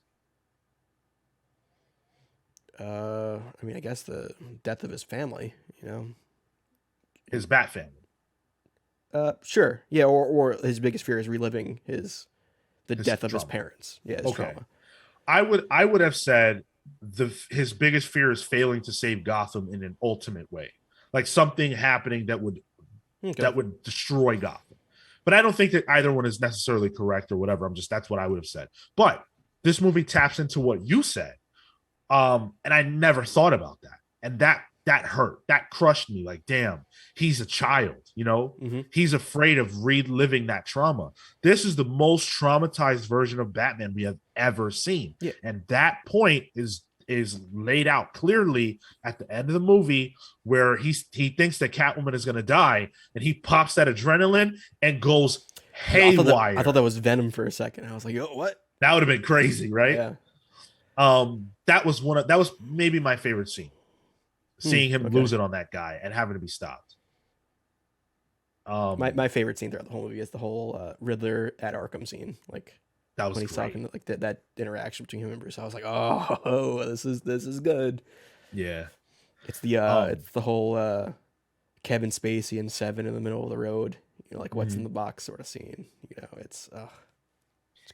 I mean, I guess the death of his family. You know. His Bat family. Sure. Yeah, or his biggest fear is reliving the His death of his trauma. parents. Yeah, his Okay. trauma. I would have said his biggest fear is failing to save Gotham in an ultimate way. Like something happening that would Okay. destroy Gotham. But I don't think that either one is necessarily correct or whatever. That's what I would have said. But this movie taps into what you said. And I never thought about that. And that hurt. That crushed me. Like, damn, he's a child. Hmm. He's afraid of reliving that trauma. This is the most traumatized version of Batman we have ever seen. Yeah. And that point is laid out clearly at the end of the movie where he thinks that Catwoman is going to die and he pops that adrenaline and goes haywire. I thought that was Venom for a second. I was like, oh, what? That would have been crazy, right? Yeah. That was maybe my favorite scene. Seeing him Okay. lose it on that guy and having to be stopped. My Um, my favorite scene throughout the whole movie is the whole Riddler at Arkham scene. Like that was when he's great. talking, like that interaction between him and Bruce. I was like, oh, this is good. Yeah. It's the whole Kevin Spacey and Seven in the middle of the road. You know, like what's in Mhm. the box sort of scene. You know, it's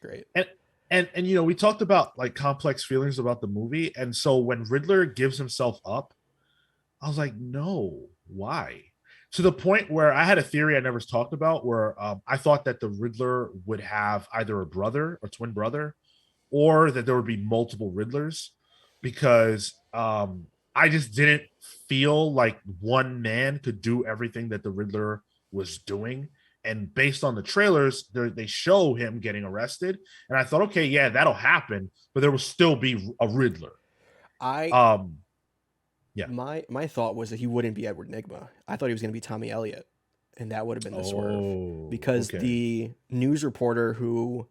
great. and and we talked about like complex feelings about the movie, and so when Riddler gives himself up, I was like, no, why? To the point where I had a theory I never talked about, where I thought that the Riddler would have either a brother or twin brother, or that there would be multiple Riddlers, because I just didn't feel like one man could do everything that the Riddler was doing. And based on the trailers, they show him getting arrested, and I thought, okay, yeah, that'll happen, but there will still be a Riddler. I Um, yeah. my thought was that he wouldn't be Edward Nygma. I thought he was going to be Tommy Elliott, and that would have been the swerve Oh, because okay. the news reporter who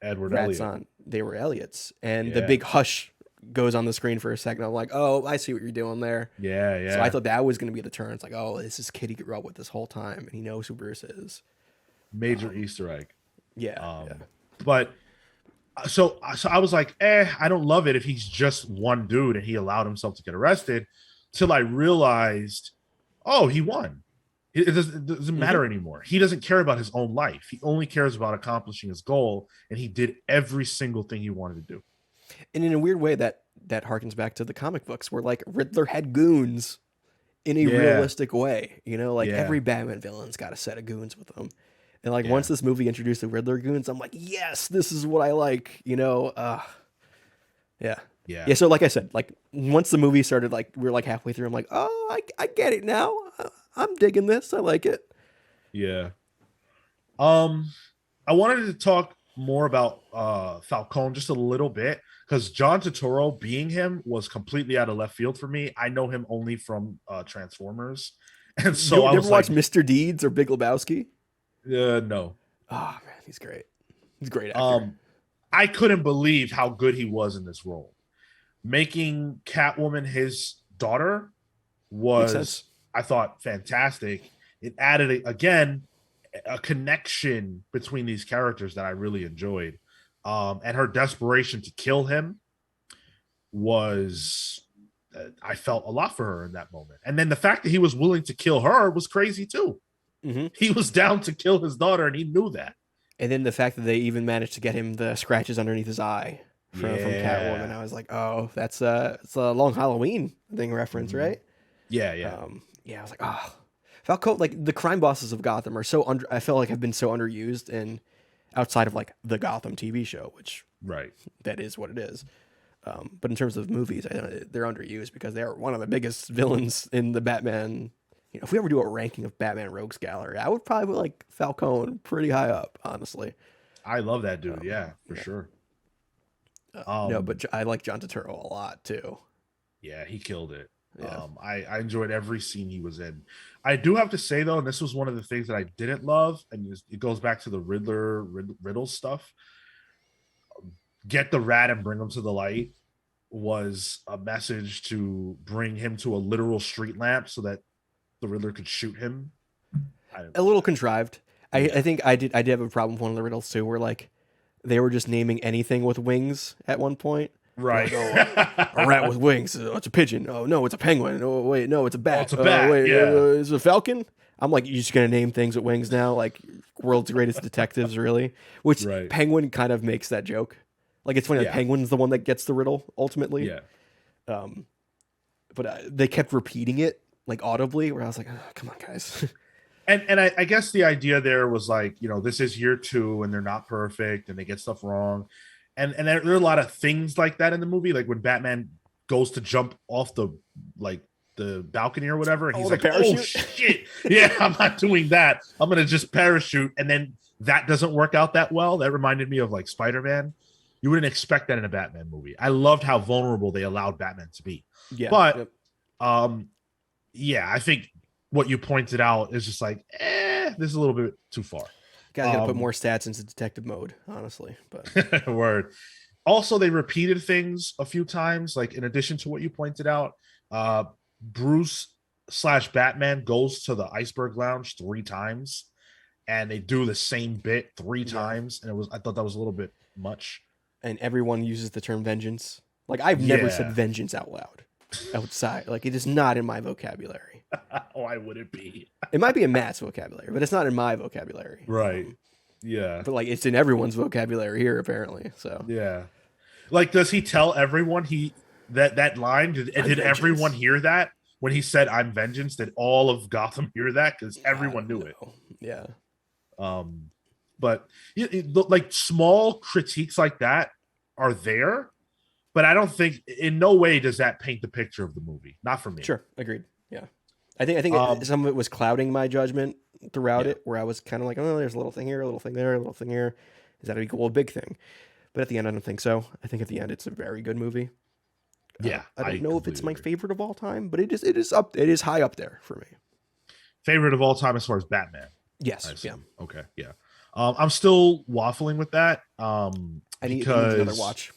Edward rats Elliott. on they were Elliott's, and the Yeah. big hush goes on the screen for a second. I'm like, oh, I see what you're doing there. Yeah. So I Yeah. thought that was going to be the turn. It's like, oh, this is kid he grew up with this whole time, and he knows who Bruce is. Major Easter egg. Yeah, yeah. Um, but so I was like, I don't love it if he's just one dude and he allowed himself to get arrested, till I realized, oh, he won. It doesn't Hmm. matter anymore. He doesn't care about his own life. He only cares about accomplishing his goal, and he did every single thing he wanted to do. And in a weird way, that harkens back to the comic books, where like Riddler had goons in a Yeah, realistic way. You know, like yeah, every Batman villain's got a set of goons with them. And like once yeah, this movie introduced the Riddler goons, I'm like, yes, this is what I like. You know, yeah, yeah, yeah. So like I said, like once the movie started, like we are like halfway through, I'm like, oh, I get it now. I'm digging this. I like it. yeah. Um, I wanted to talk more about Falcone just a little bit, because John Turturro being him was completely out of left field for me. I know him only from Transformers, and so I You ever was watch like, Mr. Deeds or Big Lebowski? no. Oh man, he's great. He's a great actor. Um, I couldn't believe how good he was in this role. Making Catwoman his daughter Makes sense. was, I thought, fantastic. It added again a connection between these characters that I really enjoyed. And her desperation to kill him was, I felt a lot for her in that moment. And then the fact that he was willing to kill her was crazy too. Hmm. He was down to kill his daughter, and he knew that. And then the fact that they even managed to get him the scratches underneath his eye from Catwoman, Yeah. I was like, oh, that's it's a Long Halloween thing reference, Mm-hmm. right? Yeah, yeah. Yeah, I was like, oh, Falcone, like the crime bosses of Gotham are so under. I feel like have been so underused and outside of like the Gotham TV show, which Right. that is what it is. But in terms of movies, they're underused because they're one of the biggest villains in the Batman. You know, if we ever do a ranking of Batman Rogues Gallery, I would probably put like Falcone pretty high up, honestly. I love that dude. Yeah, for Yeah. sure. No, Um, but I like John Turturro a lot too. yeah, he killed it. Yeah. I enjoyed every scene he was in. I do have to say though, and this was one of the things that I didn't love, and it goes back to the Riddle stuff. Get the rat and bring him to the light was a message to bring him to a literal street lamp so that the Riddler could shoot him. I didn't A like little that. contrived. I Yeah, think I did have a problem with one of the riddles too, where like they were just naming anything with wings at one point. They're right. like, oh, a rat with wings. Oh, it's a pigeon. Oh no, it's a penguin. Oh wait, no, it's a Oh, bat. it's a bat. Wait, Yeah, is it a falcon? I'm like, you're just gonna name things with wings now, like world's greatest detectives, really? Which right. Penguin kind of makes that joke. Like it's funny, like Yeah, Penguin's the one that gets the riddle ultimately. yeah. Um, but they kept repeating it like audibly, where I was like, oh, come on, guys. And I guess the idea there was like, this is year two and they're not perfect and they get stuff wrong, and there are a lot of things like that in the movie, like when Batman goes to jump off the balcony or whatever, and Oh, he's the like, oh parachute. shit, yeah, I'm not doing that, I'm gonna just parachute, and then that doesn't work out that well. That reminded me of like Spider-Man. You wouldn't expect that in a Batman movie. I loved how vulnerable they allowed Batman to be, Yeah. but Yep. um yeah, I think what you pointed out is just like, this is a little bit too far. Guys got to put Um, more stats into detective mode, honestly. But word. Also, they repeated things a few times. Like in addition to what you pointed out, uh, Bruce slash Batman goes to the Iceberg Lounge 3 times, and they do the same bit three Yeah. times, and I thought that was a little bit much. And everyone uses the term vengeance. Like I've never said Yeah. vengeance out loud outside. Like it is not in my vocabulary. Why would it be? It might be in Matt's vocabulary, but it's not in my vocabulary. Right. Yeah. But like it's in everyone's vocabulary here apparently. So Yeah. Like, does he tell everyone that line? Did everyone hear that when he said "I'm vengeance"? Did all of Gotham hear that? Because everyone knew it. Yeah. But like small critiques like that are there, but I don't think in no way does that paint the picture of the movie. Not for me. Sure, agreed. Yeah, I think some of it was clouding my judgment throughout it, where I was kind of like, oh, there's a little thing here, a little thing there, a little thing here. Is that equal a big thing? But at the end, I don't think so. I think at the end, it's a very good movie. Yeah, I don't know if it's my favorite of all time, but it is high up there for me. Favorite of all time as far as Batman. Yes. Yeah. Okay. Yeah. I'm still waffling with that. I need another watch.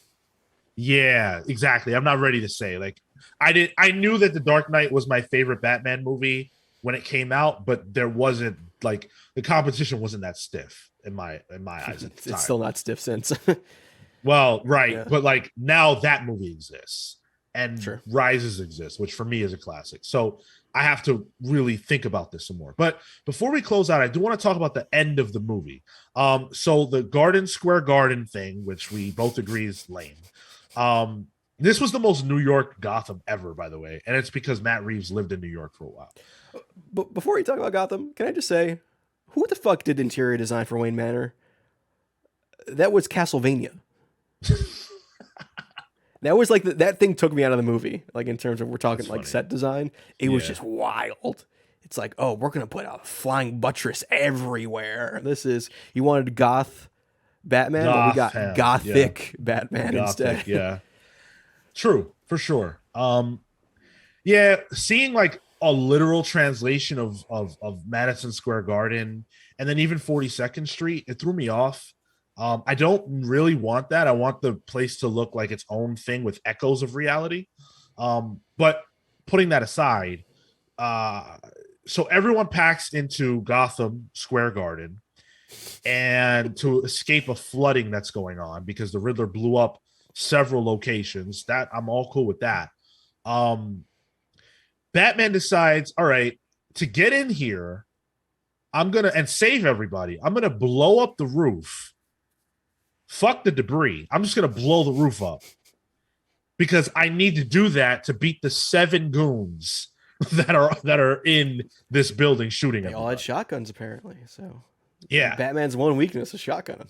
Yeah, exactly. I'm not ready to say. Like, I knew that The Dark Knight was my favorite Batman movie when it came out, but there wasn't like the competition wasn't that stiff in my eyes at the time. It's still not stiff since. Well, right, but like now that movie exists and Rises exists, which for me is a classic. So I have to really think about this some more. But before we close out, I do want to talk about the end of the movie. So the Garden Square Garden thing, which we both agree is lame. This was the most New York Gotham ever, by the way, and it's because Matt Reeves lived in New York for a while. But before we talk about Gotham, can I just say, who the fuck did interior design for Wayne Manor? That was Castlevania. That was like that thing took me out of the movie. Like in terms of we're talking like set design, it was just wild. It's like, oh, we're gonna put a flying buttress everywhere. You wanted goth Batman, but we got gothic Batman instead. Yeah, true for sure. Yeah, seeing like a literal translation of Madison Square Garden and then even 42nd Street, it threw me off. I don't really want that. I want the place to look like its own thing with echoes of reality. But putting that aside, so everyone packs into Gotham Square Garden and to escape a flooding that's going on because the Riddler blew up several locations. That I'm all cool with that. Batman decides, all right, to get in here, and save everybody. I'm gonna blow up the roof. Fuck the debris. I'm just gonna blow the roof up because I need to do that to beat the 7 goons that are in this building shooting. They all had shotguns apparently. So yeah, Batman's one weakness is shotgun.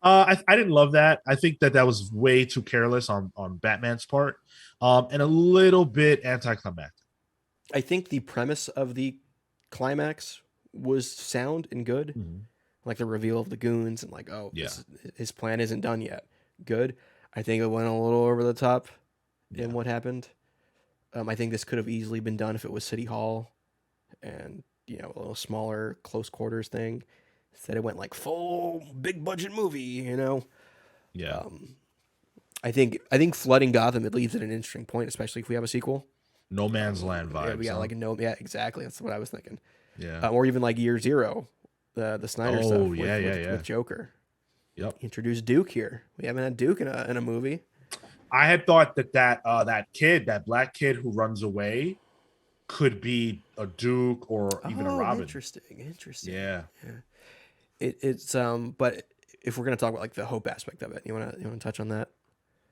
I didn't love that. I think that was way too careless on Batman's part, and a little bit anticlimactic. I think the premise of the climax was sound and good. Mm-hmm. Like the reveal of the goons and like, his plan isn't done yet. Good. I think it went a little over the top in what happened. I think this could have easily been done if it was City Hall and, a little smaller close quarters thing. Instead it went like full big budget movie, Yeah. I think flooding Gotham, it leaves at an interesting point, especially if we have a sequel. No Man's Land vibes. Yeah, we got exactly. That's what I was thinking. Yeah. Or even like Year Zero. The Snyder stuff with Joker. Yep. Introduced Duke here. We haven't had Duke in a movie. I had thought that kid, that black kid who runs away, could be a Duke or even a Robin. Interesting. Yeah. It's but if we're gonna talk about like the hope aspect of it, you wanna touch on that?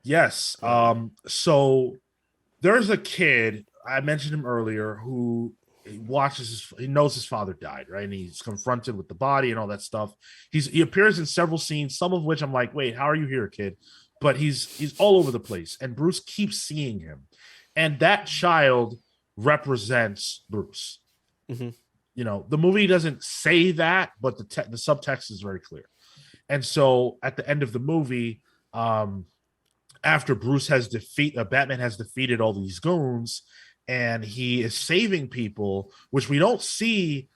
Yes. So there's a kid, I mentioned him earlier, who he knows his father died, right? And he's confronted with the body and all that stuff. He appears in several scenes, some of which I'm like, wait, how are you here, kid? But he's all over the place, and Bruce keeps seeing him, and that child represents Bruce. Mm-hmm. The movie doesn't say that, but the subtext is very clear. And so at the end of the movie, after Batman has defeated all these goons, and he is saving people, which we don't see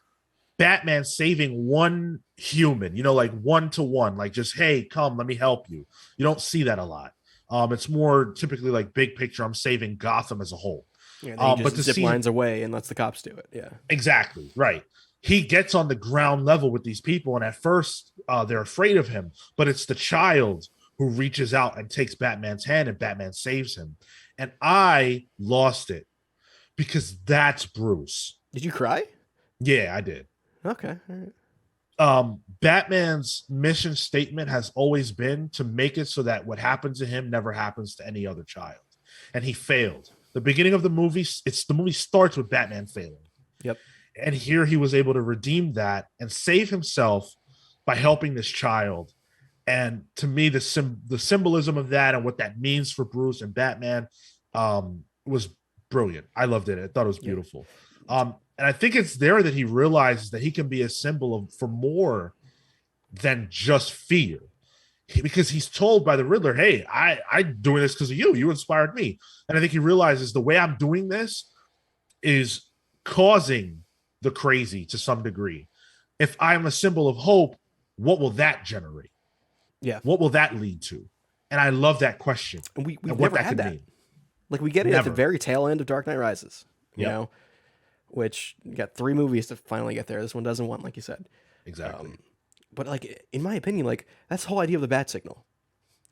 Batman saving one human, like one to one, like just, hey, come, let me help you. You don't see that a lot. It's more typically like big picture. I'm saving Gotham as a whole. Yeah, then he But just to zip see lines away and lets the cops do it. Yeah. exactly right, he gets on the ground level with these people, and at first they're afraid of him, but it's the child who reaches out and takes Batman's hand, and Batman saves him. And I lost it because that's Bruce. Did you cry? Yeah, I did. Okay. All right. Batman's mission statement has always been to make it so that what happens to him never happens to any other child, and he failed. The beginning of the movie, the movie starts with Batman failing, Yep. and here he was able to redeem that and save himself by helping this child. And to me, the symbolism of that and what that means for Bruce and Batman was brilliant. I loved it. I thought it was beautiful. And I think it's there that he realizes that he can be a symbol for more than just fear. Because he's told by the Riddler, hey, I'm doing this because of you. You inspired me. And I think he realizes the way I'm doing this is causing the crazy to some degree. If I'm a symbol of hope, what will that generate? Yeah. What will that lead to? And I love that question. And we've and never had that. Mean. Like we get it at the very tail end of Dark Knight Rises, you know, which you got 3 movies to finally get there. This one doesn't want, like you said. Exactly. But like, in my opinion, like that's the whole idea of the bat signal.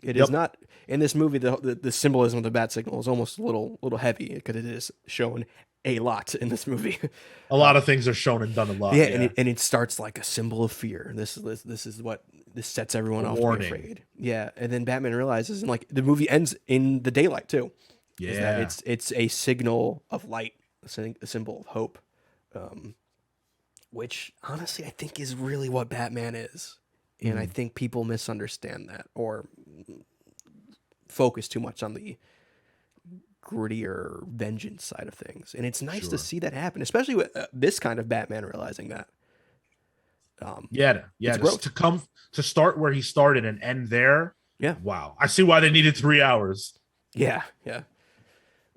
It is not in this movie. The symbolism of the bat signal is almost a little heavy because it is shown a lot in this movie. A lot of things are shown and done a lot. Yeah, and it starts like a symbol of fear. This is what this sets everyone off to be afraid. Yeah, and then Batman realizes, and like the movie ends in the daylight too. Yeah, that it's a signal of light, a symbol of hope, which honestly I think is really what Batman is, and I think people misunderstand that or focus too much on the grittier vengeance side of things, and it's nice to see that happen, especially with this kind of Batman realizing that. To start where he started and end there. Yeah, wow, I see why they needed 3 hours. Yeah.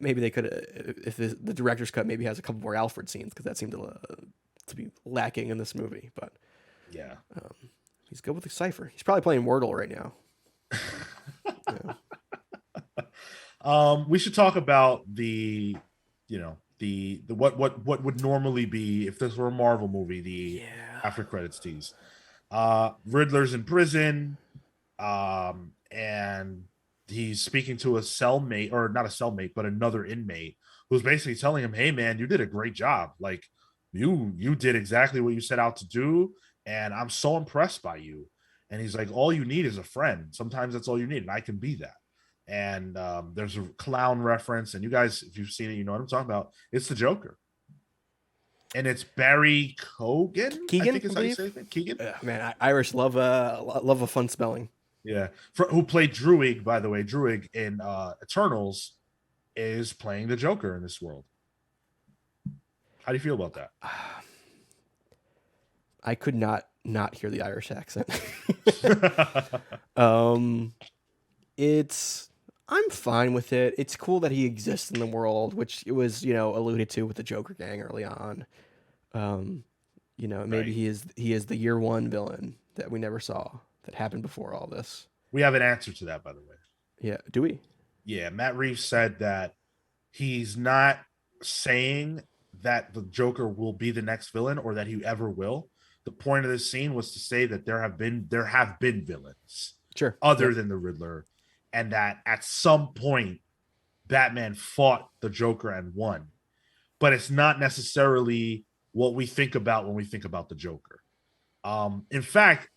Maybe they could, if the director's cut maybe has a couple more Alfred scenes because that seemed to be lacking in this movie. But yeah, he's good with the cipher. He's probably playing Wordle right now. We should talk about the what would normally be if this were a Marvel movie, the after credits tease. Riddler's in prison, and he's speaking to a cellmate, or not a cellmate, but another inmate who's basically telling him, hey man, you did a great job. Like you did exactly what you set out to do, and I'm so impressed by you. And he's like, all you need is a friend. Sometimes that's all you need, and I can be that. And there's a clown reference, and you guys, if you've seen it, you know what I'm talking about. It's the Joker, and it's Barry Keoghan. Keegan, I think is how you say it. Keegan. Man, Irish love a fun spelling. Yeah, who played Druig, by the way. Druig in Eternals is playing the Joker in this world. How do you feel about that? I could not hear the Irish accent. I'm fine with it. It's cool that he exists in the world, which it was, alluded to with the Joker gang early on. Maybe he is the year 1 villain that we never saw that happened before all this. We have an answer to that, by the way. Yeah, do we? Yeah, Matt Reeves said that he's not saying that the Joker will be the next villain or that he ever will. The point of this scene was to say that there have been villains, other than the Riddler, and that at some point Batman fought the Joker and won. But it's not necessarily what we think about when we think about the Joker. In fact,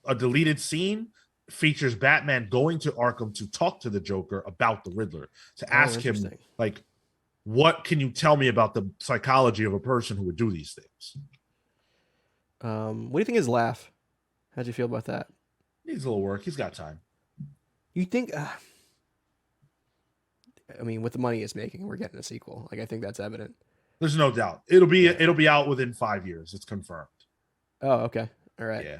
a deleted scene features Batman going to Arkham to talk to the Joker about the Riddler, to ask him, like, what can you tell me about the psychology of a person who would do these things? What do you think of his laugh? How'd you feel about that? Needs a little work. He's got time. You think? With the money it's making, we're getting a sequel. Like, I think that's evident. There's no doubt. It'll be out within 5 years. It's confirmed. Oh, okay. All right. Yeah.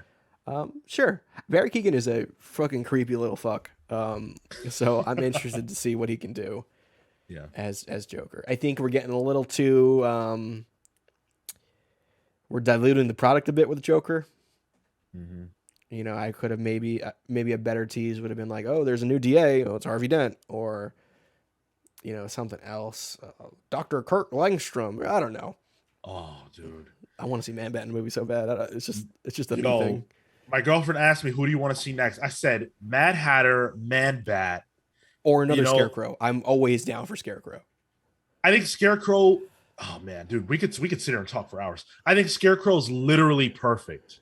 Sure. Barry Keoghan is a fucking creepy little fuck. So I'm interested to see what he can do. Yeah. As Joker. I think we're getting a little too we're diluting the product a bit with Joker. Mm-hmm. You know, I could have maybe a better tease would have been like, oh, there's a new DA. Oh, it's Harvey Dent, or you know, something else. Dr. Kurt Langstrom. I don't know. Oh, dude. I want to see Man Bat in the movie so bad. It's just a You me know, thing. my girlfriend asked me, who do you want to see next? I said, Mad Hatter, Man Bat. Or another Scarecrow. I'm always down for Scarecrow. I think Scarecrow, oh man, dude, we could sit here and talk for hours. I think Scarecrow is literally perfect.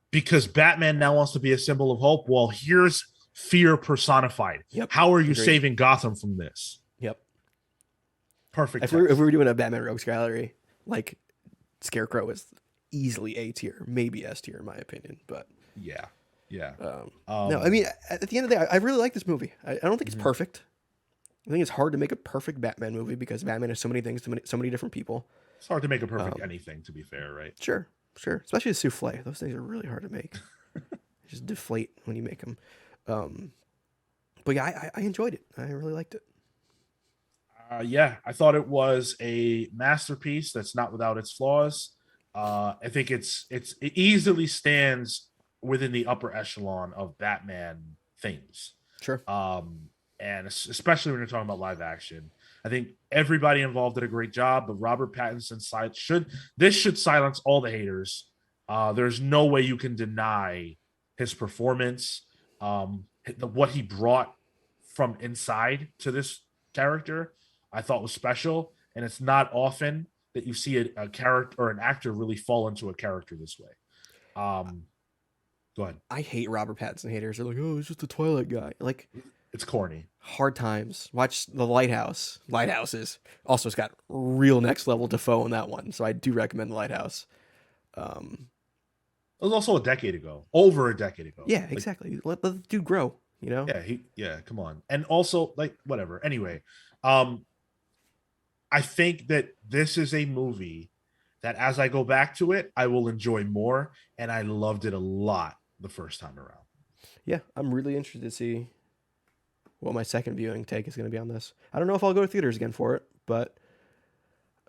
Because Batman now wants to be a symbol of hope. Well, here's fear personified. Yep. How are you saving Gotham from this? Yep. Perfect. If we were doing a Batman Rogues Gallery, like Scarecrow is easily A tier, maybe S tier in my opinion. But yeah. No, I mean, at the end of the day, I really like this movie. I don't think it's perfect. I think it's hard to make a perfect Batman movie because Batman has so many things to so many different people. It's hard to make a perfect anything, to be fair, right? Sure. Especially a souffle. Those things are really hard to make. Just deflate when you make them. But yeah, I enjoyed it. I really liked it. Yeah, I thought it was a masterpiece that's not without its flaws. I think it easily stands within the upper echelon of Batman things. Sure. And especially when you're talking about live action, I think everybody involved did a great job. But Robert Pattinson should silence all the haters. There's no way you can deny his performance, what he brought from inside to this character. I thought was special, and it's not often that you see a character or an actor really fall into a character this way. Go ahead. I hate Robert Pattinson haters. They're like, oh, he's just a Twilight guy. Like, it's corny. Hard times. Watch The Lighthouse. Lighthouses. Also, it's got real next level Defoe in that one, so I do recommend The Lighthouse. It was also over a decade ago. Yeah, exactly. Let the dude grow. You know. Yeah. Come on. And also, like, whatever. Anyway, I think that this is a movie that, as I go back to it, I will enjoy more, and I loved it a lot the first time around. Yeah, I'm really interested to see what my second viewing take is going to be on this. I don't know if I'll go to theaters again for it, but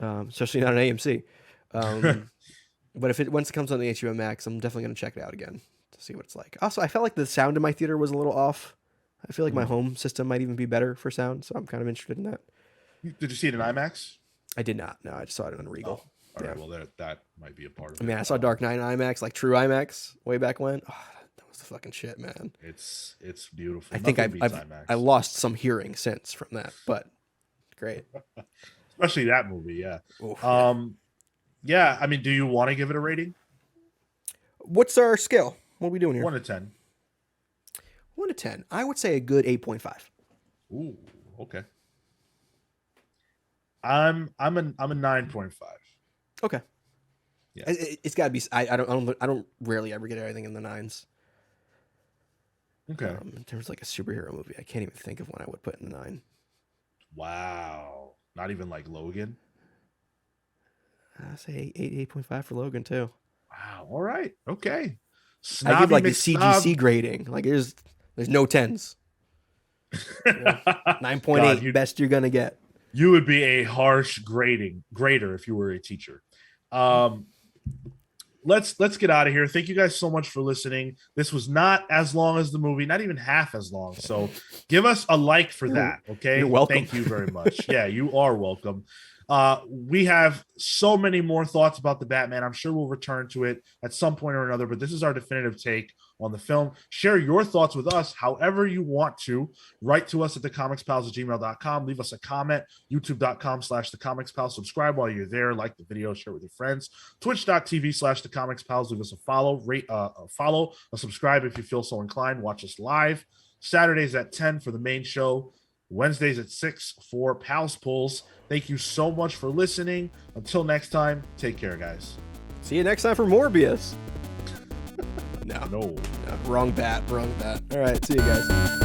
especially not on AMC. But once it comes on the HBO Max, I'm definitely going to check it out again to see what it's like. Also, I felt like the sound in my theater was a little off. I feel like my home system might even be better for sound, so I'm kind of interested in that. Did you see it in IMAX? I did not. No, I just saw it on Regal. Oh, all right, well, that might be a part of it. I mean, I saw Dark Knight in IMAX, like true IMAX, way back when. Oh, that was the fucking shit, man. It's beautiful. I think I lost some hearing since from that, but great. Especially that movie, yeah. Oof, yeah. I mean, do you want to give it a rating? What's our scale? What are we doing here? 1 to 10. 1 to 10. I would say a good 8.5. Ooh, okay. I'm a 9.5. Okay. Yeah. It's got to be. I don't rarely ever get anything in the 9s. Okay. In terms of like a superhero movie, I can't even think of one I would put in the 9. Wow. Not even like Logan. I say 8.5 for Logan too. Wow. All right. Okay. I give like the CGC grading. Like there's no 10s. 9.8 best you're gonna get. You would be a harsh grader if you were a teacher. Let's get out of here. Thank you guys so much for listening. This was not as long as the movie, not even half as long. So give us a like for that. Okay. You're welcome. Thank you very much. Yeah, you are welcome. We have so many more thoughts about the Batman. I'm sure we'll return to it at some point or another, but this is our definitive take on the film. Share your thoughts with us however you want to. Write to us at thecomicspals@gmail.com. Leave us a comment, youtube.com/thecomicspals. Subscribe while you're there. Like the video, share with your friends. Twitch.tv/thecomicspals. Leave us a follow, subscribe if you feel so inclined. Watch us live. Saturdays at 10 for the main show. Wednesdays at 6 for Pals Pulls. Thank you so much for listening. Until next time, take care, guys. See you next time for Morbius. No. Wrong bat. All right, see you guys.